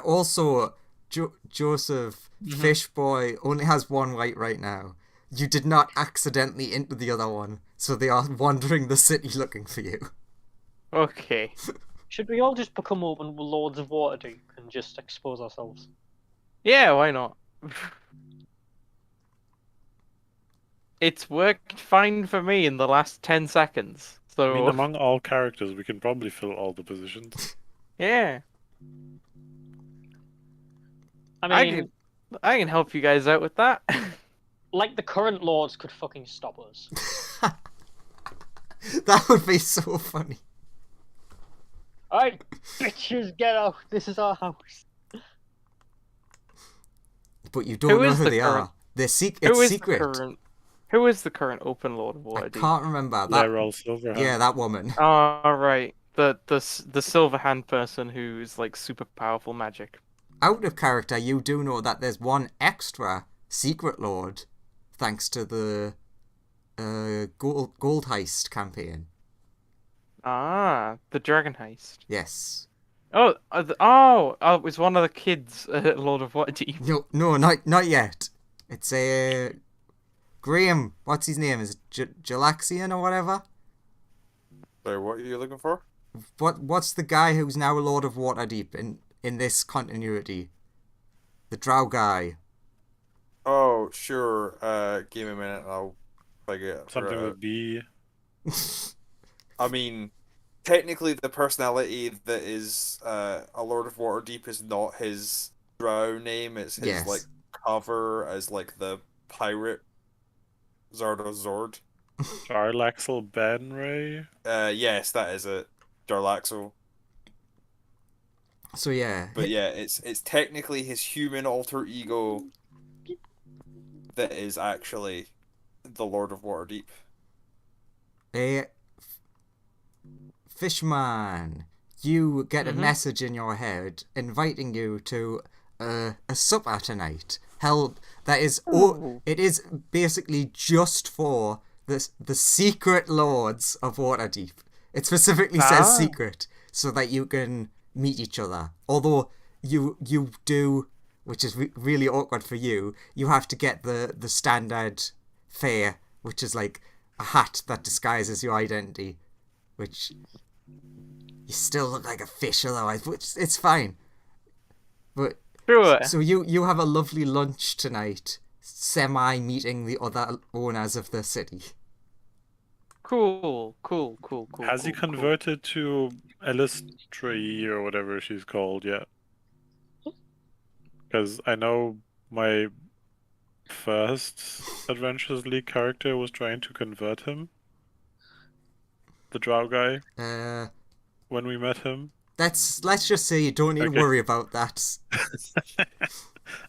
Also, Joseph Mm-hmm. Fishboy only has one light right now. You did not accidentally into the other one, so they are wandering the city looking for you. Okay. Should we all just become open lords of Waterdeep and just expose ourselves? Yeah, why not? It's worked fine for me in the last 10 seconds. So I mean, among all characters, we can probably fill all the positions. yeah. I mean, I can help you guys out with that. like the current lords could fucking stop us. That would be so funny. Alright, bitches, get out. This is our house. But you don't know who they current- are. It's secret. Who is the current open lord of I Waterdeep? can't remember that. Lyral Silverhand. Yeah, that woman. Oh, right. The silver hand person who's like super powerful magic. Out of character, you do know that there's one extra secret lord, thanks to the gold heist campaign. Ah, the dragon heist. Yes. Oh, it was one of the kids at Lord of Waterdeep. No, not yet. It's a Graham. What's his name? Is it Jalaxian or whatever? Sorry, what are you looking for? What's the guy who's now a Lord of Waterdeep in this continuity? The Drow guy. Oh, sure. Give me a minute and I'll figure it Something out. with B. I mean, technically the personality that is a Lord of Waterdeep is not his drow name, it's his like cover as like the pirate Zord. Jarlaxle Benray. Yes, that is it. Jarlaxle. So yeah. But yeah, it's technically his human alter ego that is actually the Lord of Waterdeep. Fishman, you get a message in your head inviting you to a supper tonight. Hell, that is it is basically just for the secret lords of Waterdeep. It specifically says secret so that you can meet each other. Although you do, which is really awkward for you, you have to get the standard fare, which is like a hat that disguises your identity, which you still look like a fish otherwise, which it's fine. But Sure. so you have a lovely lunch tonight, semi-meeting the other owners of the city. Cool. Has he converted to Elistri or whatever she's called yet? Because I know my first Adventures League character was trying to convert him. The drow guy. When we met him. Let's just say you don't need to worry about that.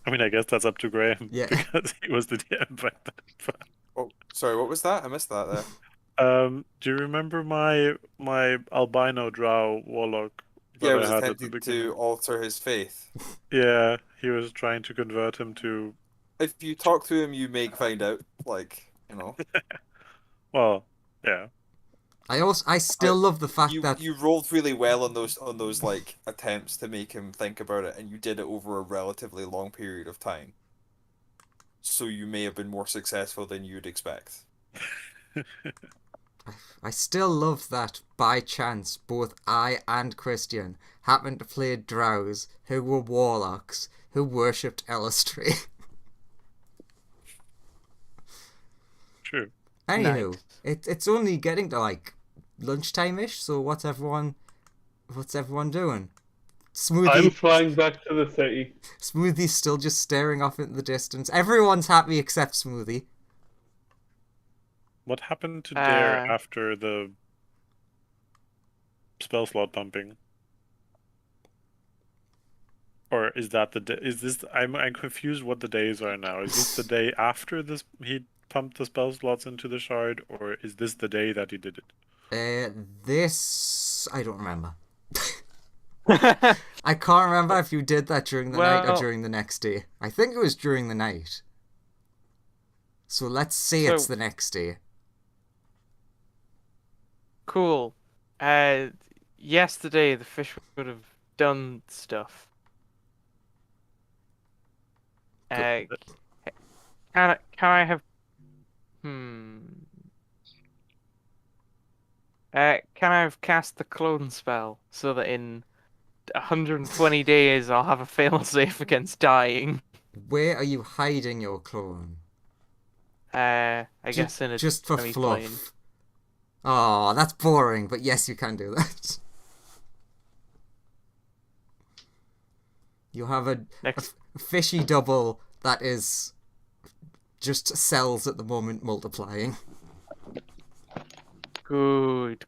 I mean, I guess that's up to Graham. Yeah. Because he was the DM back then. Oh, sorry, what was that? I missed that there. Do you remember my albino drow warlock? Yeah, that was I had at the attempting beginning? to alter his faith. Yeah, he was trying to convert him to. If you talk to him, you may find out. Like, you know. Well, yeah. I still love the fact that you rolled really well on those like attempts to make him think about it, and you did it over a relatively long period of time. So you may have been more successful than you'd expect. I still love that by chance both I and Christian happened to play drows who were warlocks who worshipped Elistri. True. Anywho, Nice. it's only getting to like lunchtime-ish, so what's everyone doing? I'm flying back to the city. Smoothie's still just staring off into the distance. Everyone's happy except Smoothie. What happened to Dare after the spell slot pumping? Or is that the day? Is this? I'm confused. What the days are now? Is this the day after this? He pumped the spell slots into the shard, or is this the day that he did it? This I don't remember. I can't remember if you did that during the night or during the next day. I think it was during the night. So let's say it's the next day. Cool. Yesterday the fish would have done stuff. Can I have? Can I have cast the clone spell so that in 120 days I'll have a failsafe against dying? Where are you hiding your clone? I guess in a just for dummy fluff. plane. Oh, that's boring, but yes, you can do that. You have a fishy double that is just cells at the moment multiplying. Good.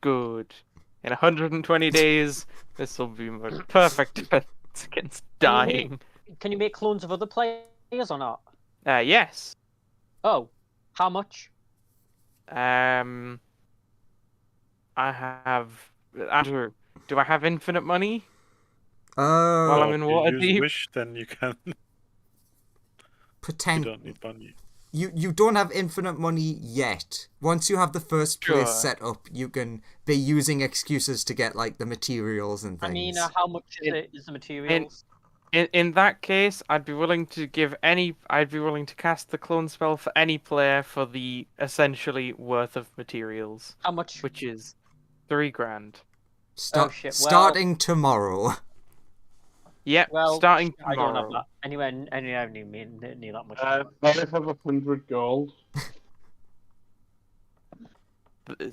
In 120 days, this will be my perfect defense against dying. Can you make clones of other players or not? Yes. Oh, how much? I have... Andrew, do I have infinite money? While I'm in Waterdeep. Waterdeep? You wish, then you can. You don't need money. You don't have infinite money yet. Once you have the first place set up, you can be using excuses to get like the materials and things. I mean, how much is the materials? In that case, I'd be willing to cast the clone spell for any player for the essentially worth of materials. How much? Which is 3 grand. Starting tomorrow. Yep, starting tomorrow. I don't have that. Anyway, I don't need that much. I have 100 gold.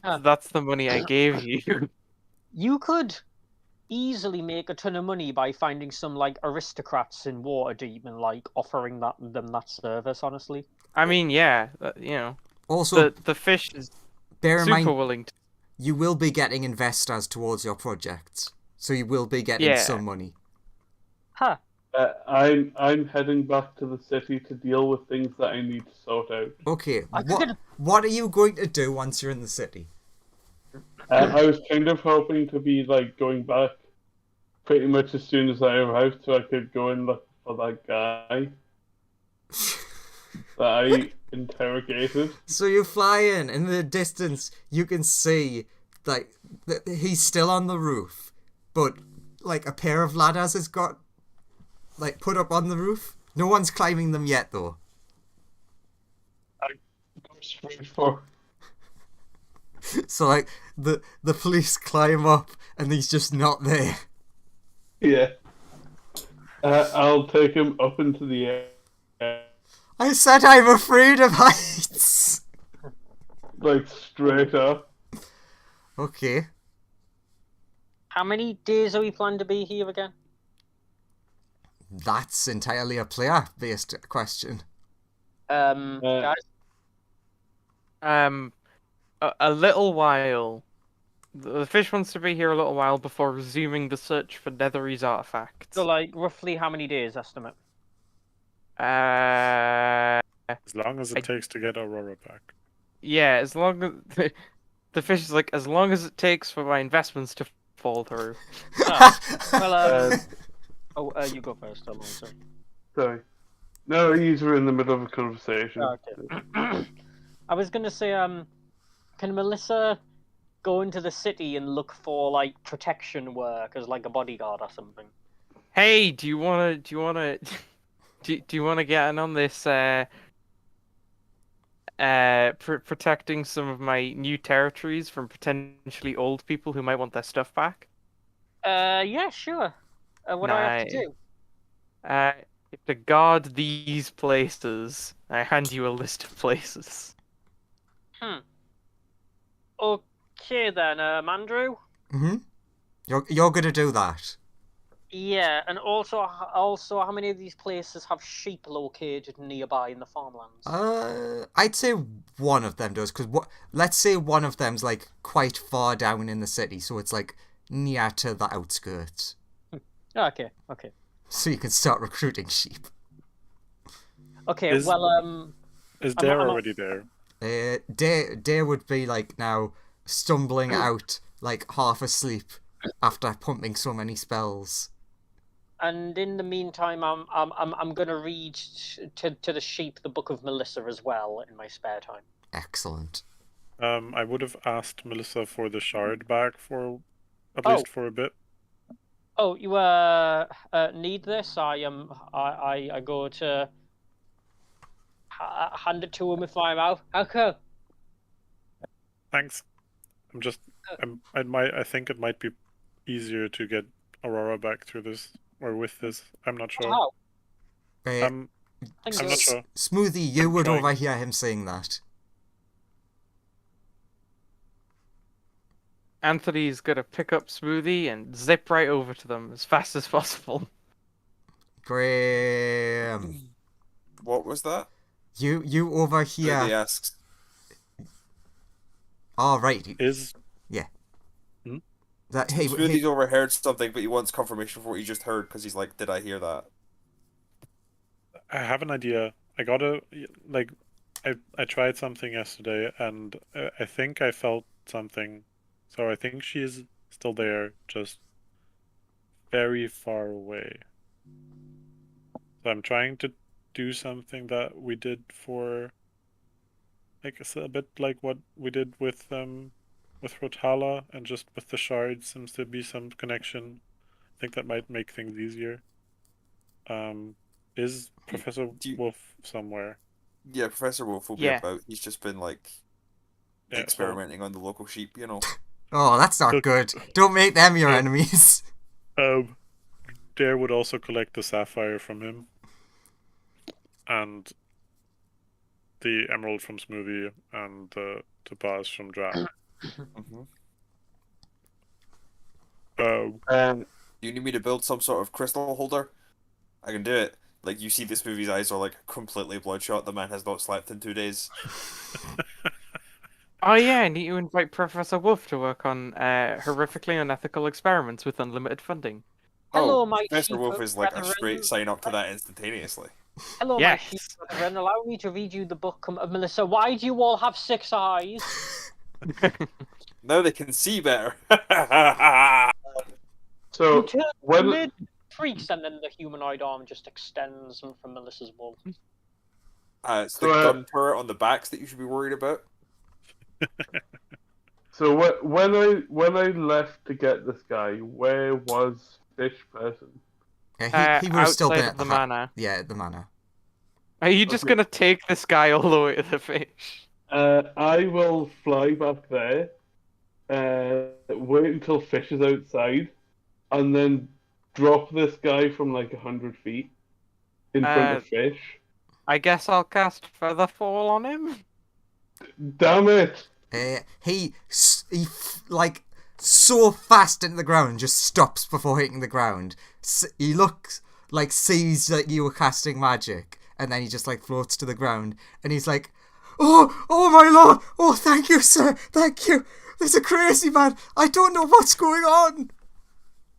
That's the money I gave you. You could easily make a ton of money by finding some like aristocrats in Waterdeep and like offering them that service. Honestly, I mean, yeah, you know. Also, the fish is bear in super mind, willing to. You will be getting investors towards your projects, so you will be getting some money. Huh. I'm heading back to the city to deal with things that I need to sort out. Okay, what are you going to do once you're in the city? I was kind of hoping to be like going back pretty much as soon as I arrived, so I could go and look for that guy that I interrogated. So you fly in the distance, you can see like he's still on the roof, but like a pair of ladders has got like put up on the roof. No one's climbing them yet, though. I go straight for. So like the police climb up and he's just not there. Yeah. I'll take him up into the air. I said I'm afraid of heights. Like straight up. Okay. How many days are we planning to be here again? That's entirely a player-based question. Guys? A little while. The fish wants to be here a little while before resuming the search for Netherese artifacts. So, like, roughly how many days estimate? As long as it takes to get Aurora back. Yeah, as long as the fish is like, as long as it takes for my investments to fall through. You go first. Hold on, sorry. Sorry. No, you were in the middle of a conversation. Oh, okay. I was gonna say, can Melissa go into the city and look for like protection work as like a bodyguard or something? Hey, do you wanna get in on this? Protecting some of my new territories from potentially old people who might want their stuff back. Yeah, sure. What do I have to do? You have to guard these places. I hand you a list of places. Okay then, Andrew. You're gonna do that. Yeah, and also, how many of these places have sheep located nearby in the farmlands? I'd say one of them does, because let's say one of them's like quite far down in the city, so it's like near to the outskirts, Okay. so you can start recruiting sheep. Okay, Is- well, Is I'm- Dare I'm- already there? Dare would be like now stumbling out, like half asleep after pumping so many spells. and in the meantime, I'm gonna read to the sheep the Book of Melissa as well in my spare time. Excellent. I would have asked Melissa for the shard back for at Oh. least for a bit. Oh, you need this? I go to hand it to him with my mouth. Okay. Thanks. I think it might be easier to get Aurora back through this or with this. I'm not sure. How? I'm not sure. Smoothie, you would trying. overhear him saying that. Anthony's gonna pick up Smoothie and zip right over to them as fast as possible. Graham, What was that? you He overhear. asks. Oh right, Is that hey, Smoothie's overheard something, but he wants confirmation for what he just heard because he's like, "Did I hear that?" I have an idea. I gotta like I tried something yesterday and I think I felt something. So I think she's still there, just very far away. So I'm trying to do something that we did for like a bit like what we did with Rotala, and just with the shard seems to be some connection. I think that might make things easier. Is Professor Wolf somewhere? Yeah, Professor Wolf will be Yeah. about. He's just been like Yeah, experimenting on the local sheep, you know. Oh, that's not good. Don't make them your Yeah. enemies. Dare would also collect the sapphire from him, and the emerald from Smoothie, and the topaz from Drat. Mm-hmm. You need me to build some sort of crystal holder? I can do it. Like, you see this movie's eyes are like completely bloodshot. The man has not slept in 2 days. Oh yeah, I need to invite Professor Wolf to work on horrifically unethical experiments with unlimited funding. Hello, Oh, my Professor sheep Wolf is like a brethren. straight sign up to that instantaneously. Hello, Yes. my sheep brethren. Allow me to read you the Book of Melissa. Why do you all have 6 eyes? Now they can see better. So You turn when mid freaks, and then the humanoid arm just extends from Melissa's wall. It's the gun turret on the backs that you should be worried about. when I left to get this guy, where was Fish Person? Yeah, he would have still been outside at of the the manor. Yeah, at the manor. Are you just Okay. gonna take this guy all the way to the fish? I will fly back there, wait until Fish is outside, and then drop this guy from like 100 feet in front of Fish. I guess I'll cast Feather Fall on him. Damn it! He like so fast into the ground, just stops before hitting the ground. He looks like sees that you were casting magic, and then he just like floats to the ground, and he's like, oh my lord, oh thank you sir, thank you. There's a crazy man. I don't know what's going on.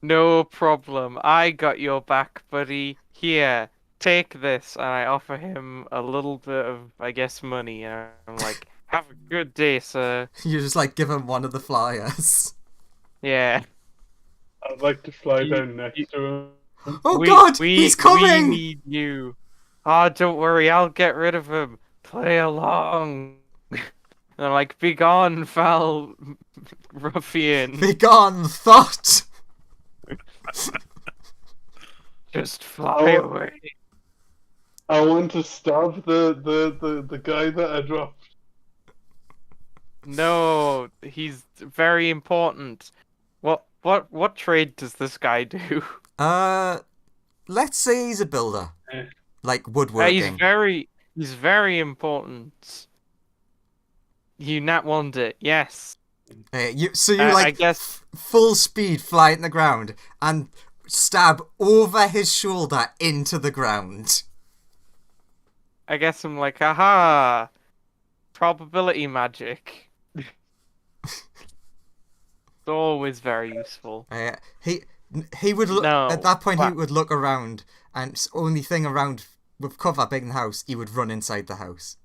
No problem. I got your back, buddy. Here, take this, and I offer him a little bit of, I guess, money. And I'm like, have a good day, sir. You just like give him one of the flyers. Yeah. I'd like to fly You- down next to him. Oh god, he's coming. We need you. Ah, don't worry, I'll get rid of him. Play along. And I'm like, be gone, foul ruffian. Begone, thought. Just fly Oh. away. I want to stab the guy that I dropped. No, he's very important. What trade does this guy do? Let's say he's a builder, Eh. like woodworking. He's very important. You nat one it, yes. You I like guess full speed fly in the ground, and stab over his shoulder into the ground. I guess I'm like, aha! Probability magic. It's always very useful. He would look No, at that point. He but- would look around, and only thing around with cover big in the house, he would run inside the house.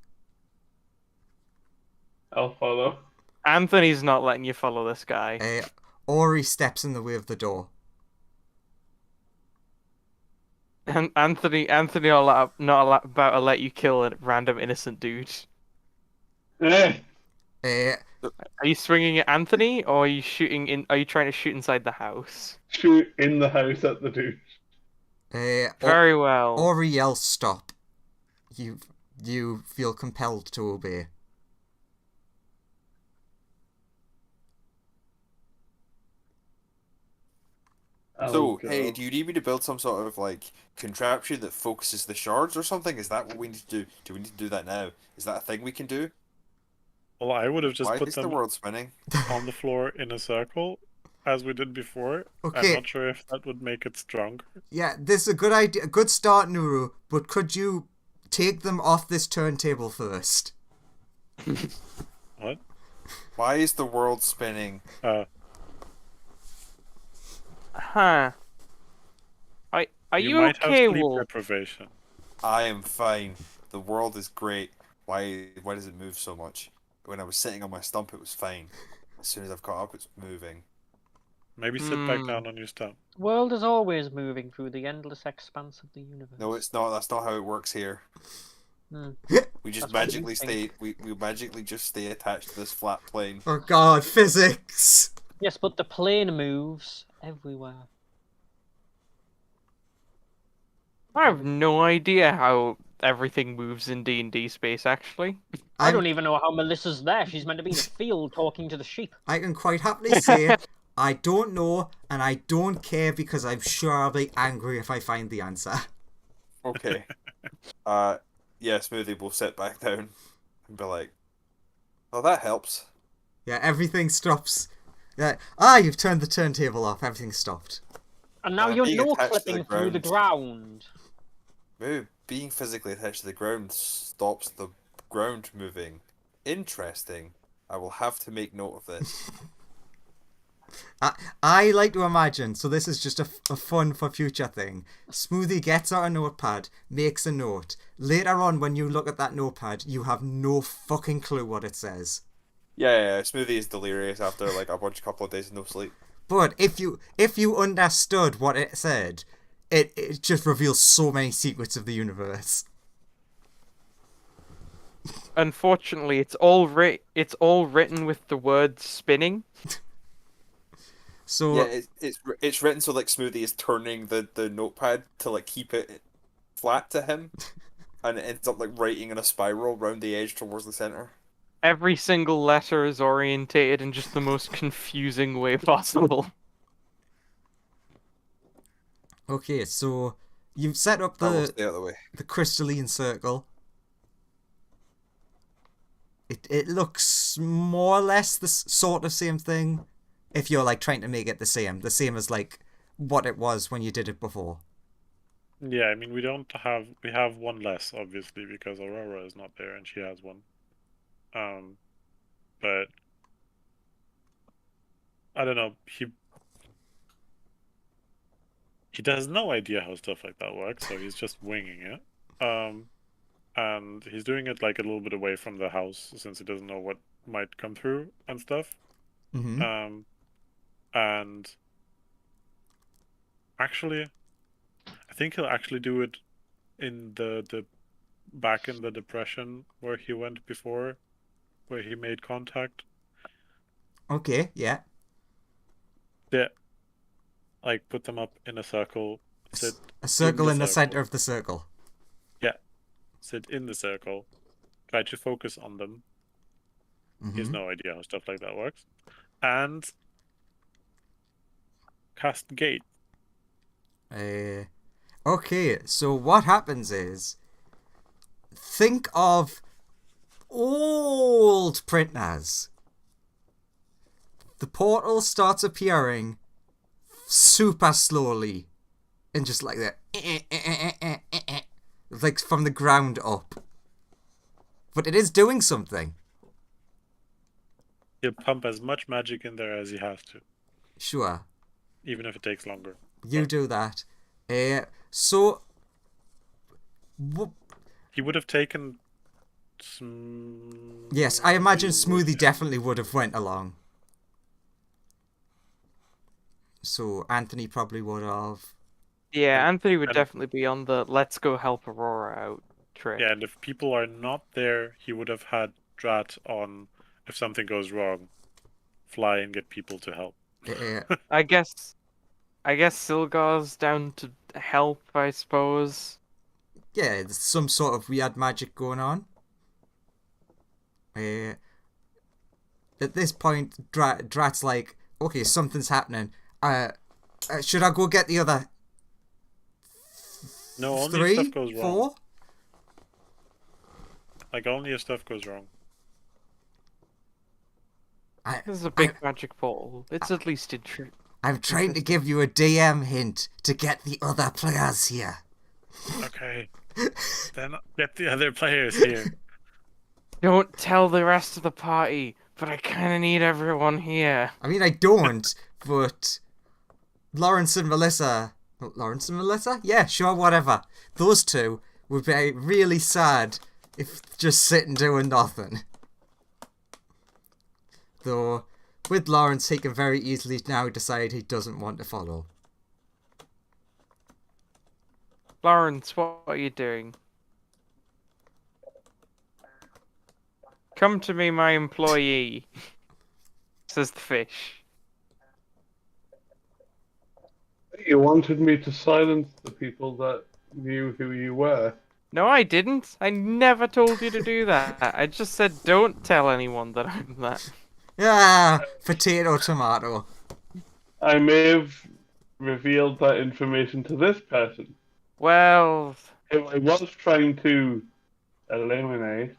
I'll follow. Anthony's not letting you follow this guy. Ori steps in the way of the door. And Anthony not about to let you kill a random innocent dude. Eh, Are you swinging at Anthony, or are you shooting in? Are you trying to shoot inside the house? shoot in the house at the dude. Very well. Ori yells stop. You feel compelled to obey. So, hey, do you need me to build some sort of, like, contraption that focuses the shards or something? Is that what we need to do? Do we need to do that now? Is that a thing we can do? Well, I would have just Why put is the them world spinning? on the floor in a circle, as we did before. Okay. I'm not sure if that would make it stronger. Yeah, this is a good idea, a good start, Nuru. But could you take them off this turntable first? What? Why is the world spinning? Huh. Are you might okay, have sleep Wolf? deprivation. I am fine. The world is great. Why does it move so much? When I was sitting on my stump, it was fine. As soon as I've caught up, it's moving. Maybe sit back down on your stump. The world is always moving through the endless expanse of the universe. No, it's not. That's not how it works here. Hmm. We just That's what you magically stay. think. We magically just stay attached to this flat plane. Oh God, physics! Yes, but the plane moves everywhere. I have no idea how everything moves in D&D space, actually. I don't even know how Melissa's there. She's meant to be in the field talking to the sheep. I can quite happily say I don't know, and I don't care because I'm sure I'll be angry if I find the answer. Okay. Yeah, Smoothie will sit back down and be like, "Oh, that helps." Yeah, everything stops. Yeah, you've turned the turntable off. Everything stopped. And now I'm you're being no attached to the clipping through the ground. Maybe being physically attached to the ground stops the ground moving. Interesting. I will have to make note of this. I like to imagine, so this is just a fun for future thing. Smoothie gets out a notepad, makes a note. Later on, when you look at that notepad, you have no fucking clue what it says. Yeah, Smoothie is delirious after like a couple of days of no sleep. But if you understood what it said, it just reveals so many secrets of the universe. Unfortunately, it's all written with the word spinning. So Yeah, it's written so like Smoothie is turning the notepad to like keep it flat to him, and it ends up like writing in a spiral round the edge towards the center. Every single letter is orientated in just the most confusing way possible. okay, so you've set up That will stay out of the way. the crystalline circle. It looks more or less the sort of same thing. If you're like trying to make it the same as like what it was when you did it before. Yeah, I mean we have one less obviously because Aurora is not there and she has one. But I don't know. He has no idea how stuff like that works, so he's just winging it. And he's doing it like a little bit away from the house since he doesn't know what might come through and stuff. Mm-hmm. And actually, I think he'll actually do it in the back in the depression where he went before, where he made contact. Okay, yeah. Yeah, like put them up in a circle. Sit A circle in the circle. center of the circle. Yeah, sit in the circle. Try to focus on them. He has Mhm. no idea how stuff like that works. And cast gate. Okay, so what happens is, think of old printers. The portal starts appearing super slowly and just like that, like from the ground up. But it is doing something. He'll pump as much magic in there as he has to, Sure, even if it takes longer. you do that. So, He would have taken some... yes, I imagine Smoothie definitely would have went along. So Anthony probably would have. Yeah, Anthony would and- definitely be on the let's go help Aurora out trip. Yeah, and if people are not there, he would have had Drat on, if something goes wrong, fly and get people to help. I guess Silgar's down to help, I suppose. Yeah, there's some sort of weird magic going on. At this point, Drat's like, okay, something's happening. Should I go get the other No, only if three, stuff goes wrong. 4? Like, only if stuff goes wrong. This is a big magic portal. It's at least intriguing. I'm trying to give you a DM hint to get the other players here. Okay. Then get the other players here. Don't tell the rest of the party, but I kind of need everyone here. I mean, I don't, but Lawrence and Melissa... Lawrence and Melissa? Yeah, sure, whatever. Those two would be really sad if just sitting doing nothing. Though, with Lawrence, he can very easily now decide he doesn't want to follow. Lawrence, what are you doing? Come to me, my employee, says the fish. You wanted me to silence the people that knew who you were. No, I didn't. I never told you to do that. I just said don't tell anyone that I'm that. Ah, potato, tomato. I may have revealed that information to this person. Well, Who I was trying to eliminate,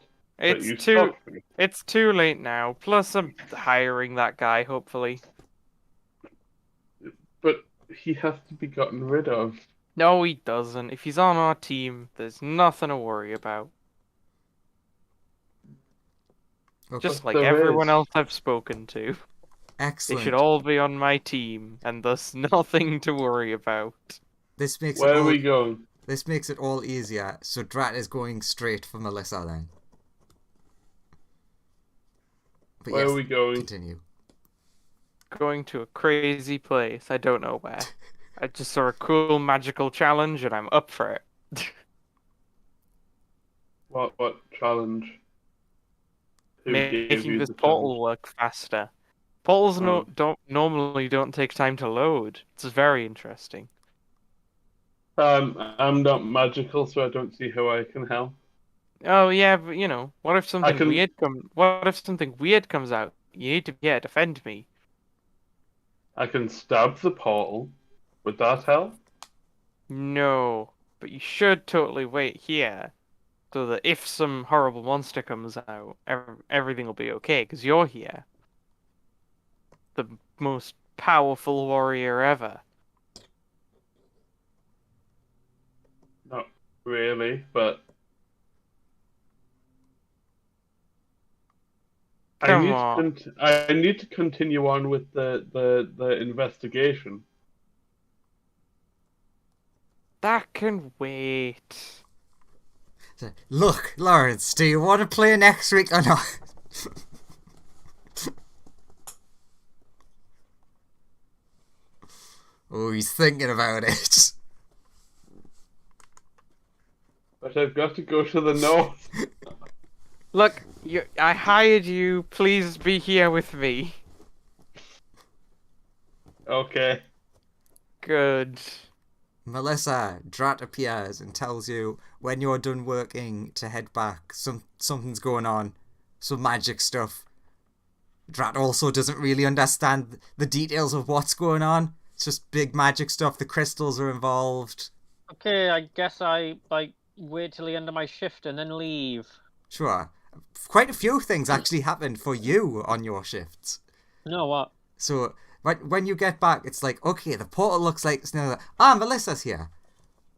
but you stopped me. it's too late now. Plus, I'm hiring that guy, hopefully. But he has to be gotten rid of. No, he doesn't. If he's on our team, there's nothing to worry about. Okay. Just like there everyone is. else I've spoken to. They Excellent. should all be on my team, and thus nothing to worry about. This makes Where it are all, we going? This makes it all easier. So Drat is going straight for Melissa then. But Where yes, are we going? continue. Going to a crazy place. I don't know where. I just saw a cool magical challenge, and I'm up for it. What challenge? Who gave Making you this the portal work faster. Portals don't normally take time to load. It's very interesting. challenge? I'm not magical, so I don't see how I can help. Oh yeah, but you know, what if something can- weird comes out? You need to defend me. I can stab the portal. Would that help? No, but you should totally wait here, so that if some horrible monster comes out, everything will be okay because you're here. The most powerful warrior ever. Not really, but Come on. I need to continue on with the investigation. That can wait. So, look, Lawrence, do you want to play next week or not? Oh, he's thinking about it. But I've got to go to the north. Look, I hired you. Please be here with me. Okay. Good. Melissa, Drat appears and tells you when you're done working to head back. Something's going on. Some magic stuff. Drat also doesn't really understand the details of what's going on. It's just big magic stuff. The crystals are involved. Okay, I guess I wait till the end of my shift and then leave. Sure. Quite a few things actually happened for you on your shifts. You know what? So when you get back, it's like, okay, the portal looks like it's now. Ah, Melissa's here.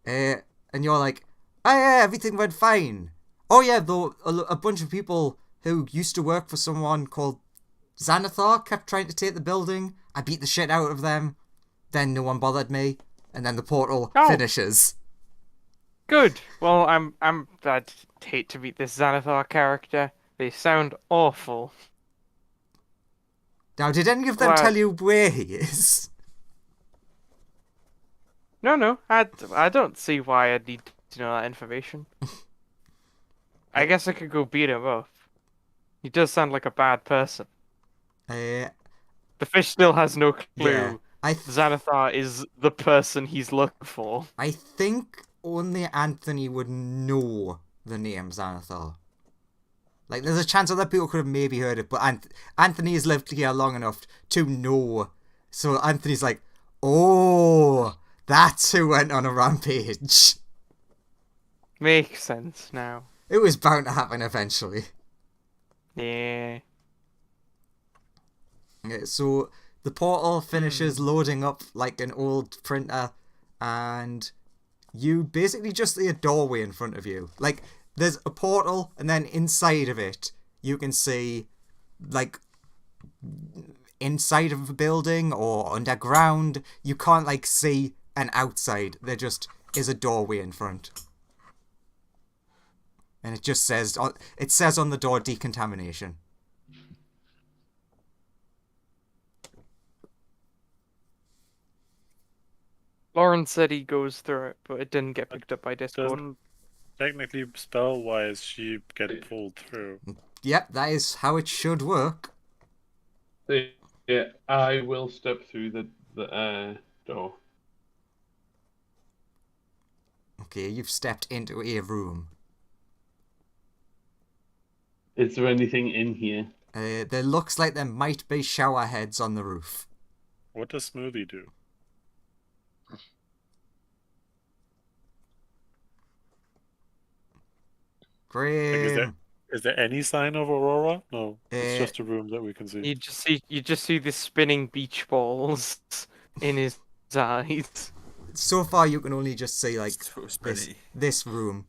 And you're like, oh yeah, everything went fine. Oh yeah, though a bunch of people who used to work for someone called Xanathar kept trying to take the building. I beat the shit out of them. Then no one bothered me. And then the portal finishes. Good. Well, I'd hate to meet this Xanathar character. They sound awful. Now, did any of them tell you where he is? No. I don't see why I'd need to know that information. I guess I could go beat him up. He does sound like a bad person. The fish still has no clue. Yeah, Xanathar is the person he's looking for. I think only Anthony would know the name Xanathar. Like, there's a chance other people could have maybe heard it, but Anthony has lived here long enough to know. So Anthony's like, oh, that's who went on a rampage. Makes sense now. It was bound to happen eventually. Yeah. So the portal finishes loading up like an old printer, and you basically just see a doorway in front of you. Like, there's a portal, and then inside of it, you can see, like, inside of a building or underground. You can't, like, see an outside. There just is a doorway in front. And it just says, on the door, decontamination. Lauren said he goes through it, but it didn't get picked up by Discord. Doesn't technically spell-wise she get pulled through. Yep, that is how it should work. Yeah, I will step through the door. Okay, you've stepped into a room. Is there anything in here? There looks like there might be shower heads on the roof. What does Smoothie do? Great. Like, is there any sign of Aurora? No, it's just a room that we can see. You just see the spinning beach balls in his eyes. So far, you can only just see like So spinny. this room.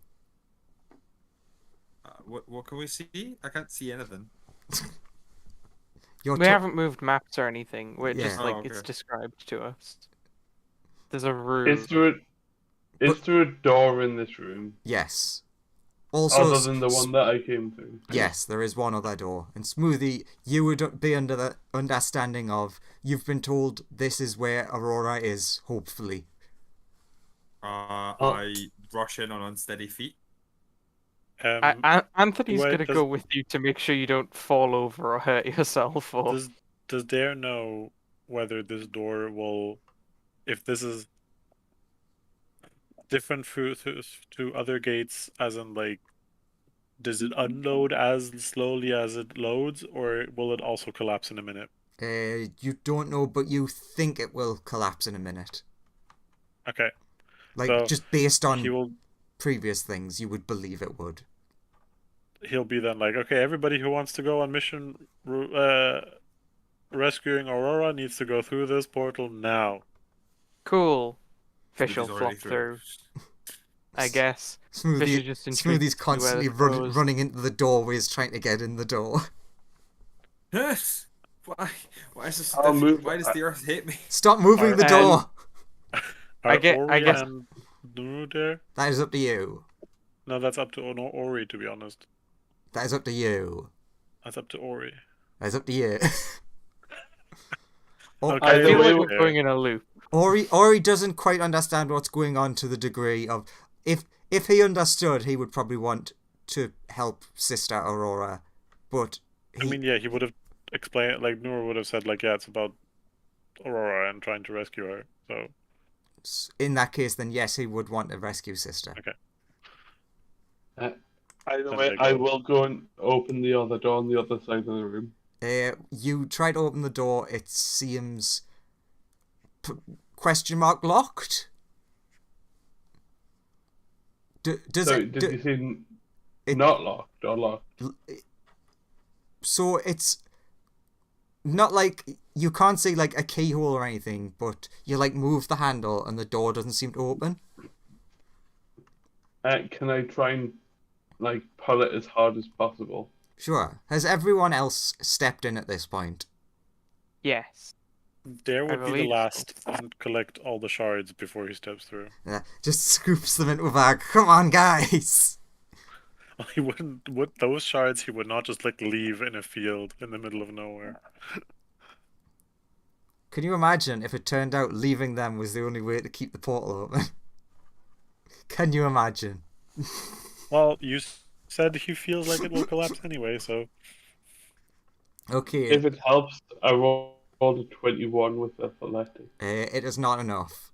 What can we see? I can't see anything. We haven't moved maps or anything. We're Yeah. just like Oh, okay. it's described to us. There's a room. Is there a door in this room? Yes. Also, Other than the one that I came through? yes, there is one other door. And Smoothie, you would be under the understanding of you've been told this is where Aurora is. Hopefully. I rush in on unsteady feet. Anthony's wait, gonna go with you to make sure you don't fall over or hurt yourself. Or Does Dare know whether this door will, if this is different to other gates, as in like, does it unload as slowly as it loads, or will it also collapse in a minute? You don't know, but you think it will collapse in a minute. Okay. Like, So just based on will previous things, you would believe it would. he'll be then like, okay, everybody who wants to go on mission rescuing Aurora needs to go through this portal now. cool. Fish will Smoothie's flop already through. I guess. Fish is just intrigued Smoothie's to see where constantly it goes. running into the doorways trying to get in the door. Yes. Why? Why is this? I'll move- Why does the earth hate me? Stop moving the And- door! Are I guess- and Nuru there? That is up to you. No, that's up to Ori, to be honest. That is up to you. That's up to Ori. That is up to you. Okay, I feel like wait, we're going in a loop. Ori doesn't quite understand what's going on to the degree of if he understood, he would probably want to help Sister Aurora, but I mean, yeah, he would have explained, like, Nuru would have said, like, yeah, it's about Aurora and trying to rescue her, so... in that case, then yes, he would want to rescue Sister. Okay. Either way, I will go and open the other door on the other side of the room. You try to open the door, it seems... question mark locked? Did you say not locked or locked? So it's not like you can't see like a keyhole or anything, but you like move the handle and the door doesn't seem to open. Can I try and like pull it as hard as possible? Sure. Has everyone else stepped in at this point? Yes. Dare I would be the believe so. last and collect all the shards before he steps through. Yeah, just scoops them into a bag. Come on, guys. He wouldn't. With those shards, he would not just like leave in a field in the middle of nowhere. Can you imagine if it turned out leaving them was the only way to keep the portal open? Can you imagine? Well, you said he feels like it will collapse anyway, so Okay, If it helps, I rolled a 21 with athletics. it is not enough.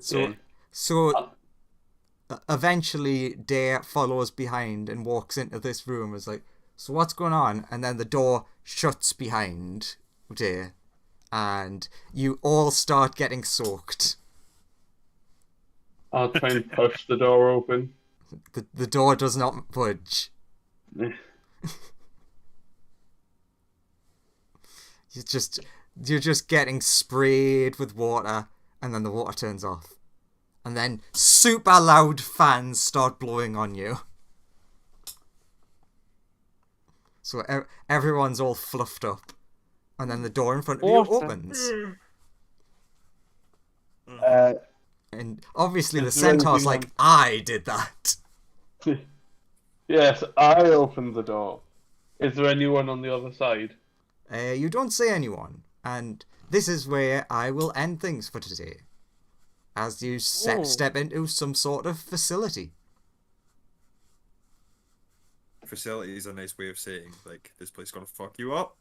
So, Okay. so eventually Dare follows behind and walks into this room. Is like, so what's going on? And then the door shuts behind Dare, and you all start getting soaked. I'll try and push the door open. The door does not budge. You're just getting sprayed with water, and then the water turns off. And then super loud fans start blowing on you. So everyone's all fluffed up. And then the door in front of you Awesome. opens. Uh, And obviously the Is there centaur's anything like, I did that. yes, I opened the door. Is there anyone on the other side? You don't see anyone. And this is where I will end things for today. As you step into some sort of facility. Facility is a nice way of saying, like, this place is gonna fuck you up.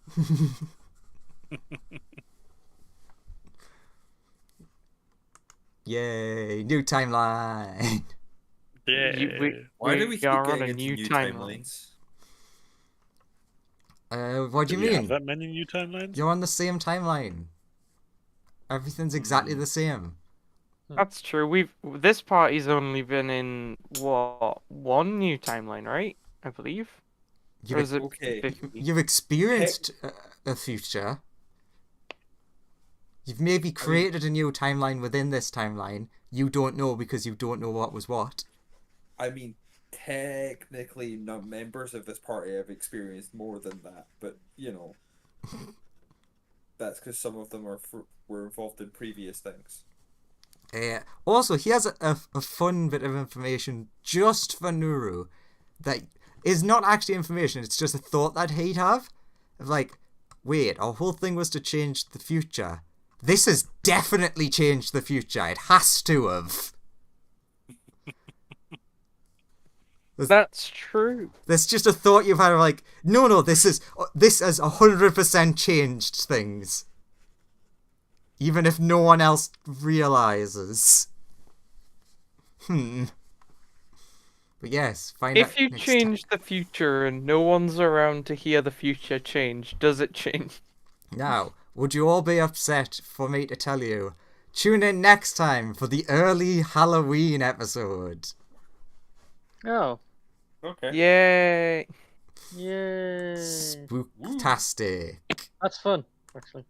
Yay, new timeline. yeah. Why do we keep are on getting a into new new timeline. timelines? What do you we have mean? that many new timelines? You're on the same timeline. Everything's exactly the same. That's true. This party's only been in what, one new timeline, right? I believe. Or is it Okay. 50? You've experienced a future. You've maybe created a new timeline within this timeline. You don't know because you don't know what was what. I mean, technically, not members of this party have experienced more than that, but you know, that's because some of them were involved in previous things. Also, he has a fun bit of information just for Nuru that is not actually information, it's just a thought that he'd have. Of like, wait, our whole thing was to change the future. This has definitely changed the future. It has to have. That's true. There's just a thought you've had of like, no, this has 100% changed things. Even if no one else realizes. But yes, find out If you next change the future and no one's around to hear the future change, does it change? Now, would you all be upset for me to tell you? Tune in next time for the early Halloween episode. Oh. Okay. Yay! Yay. Spooktastic. That's fun, actually.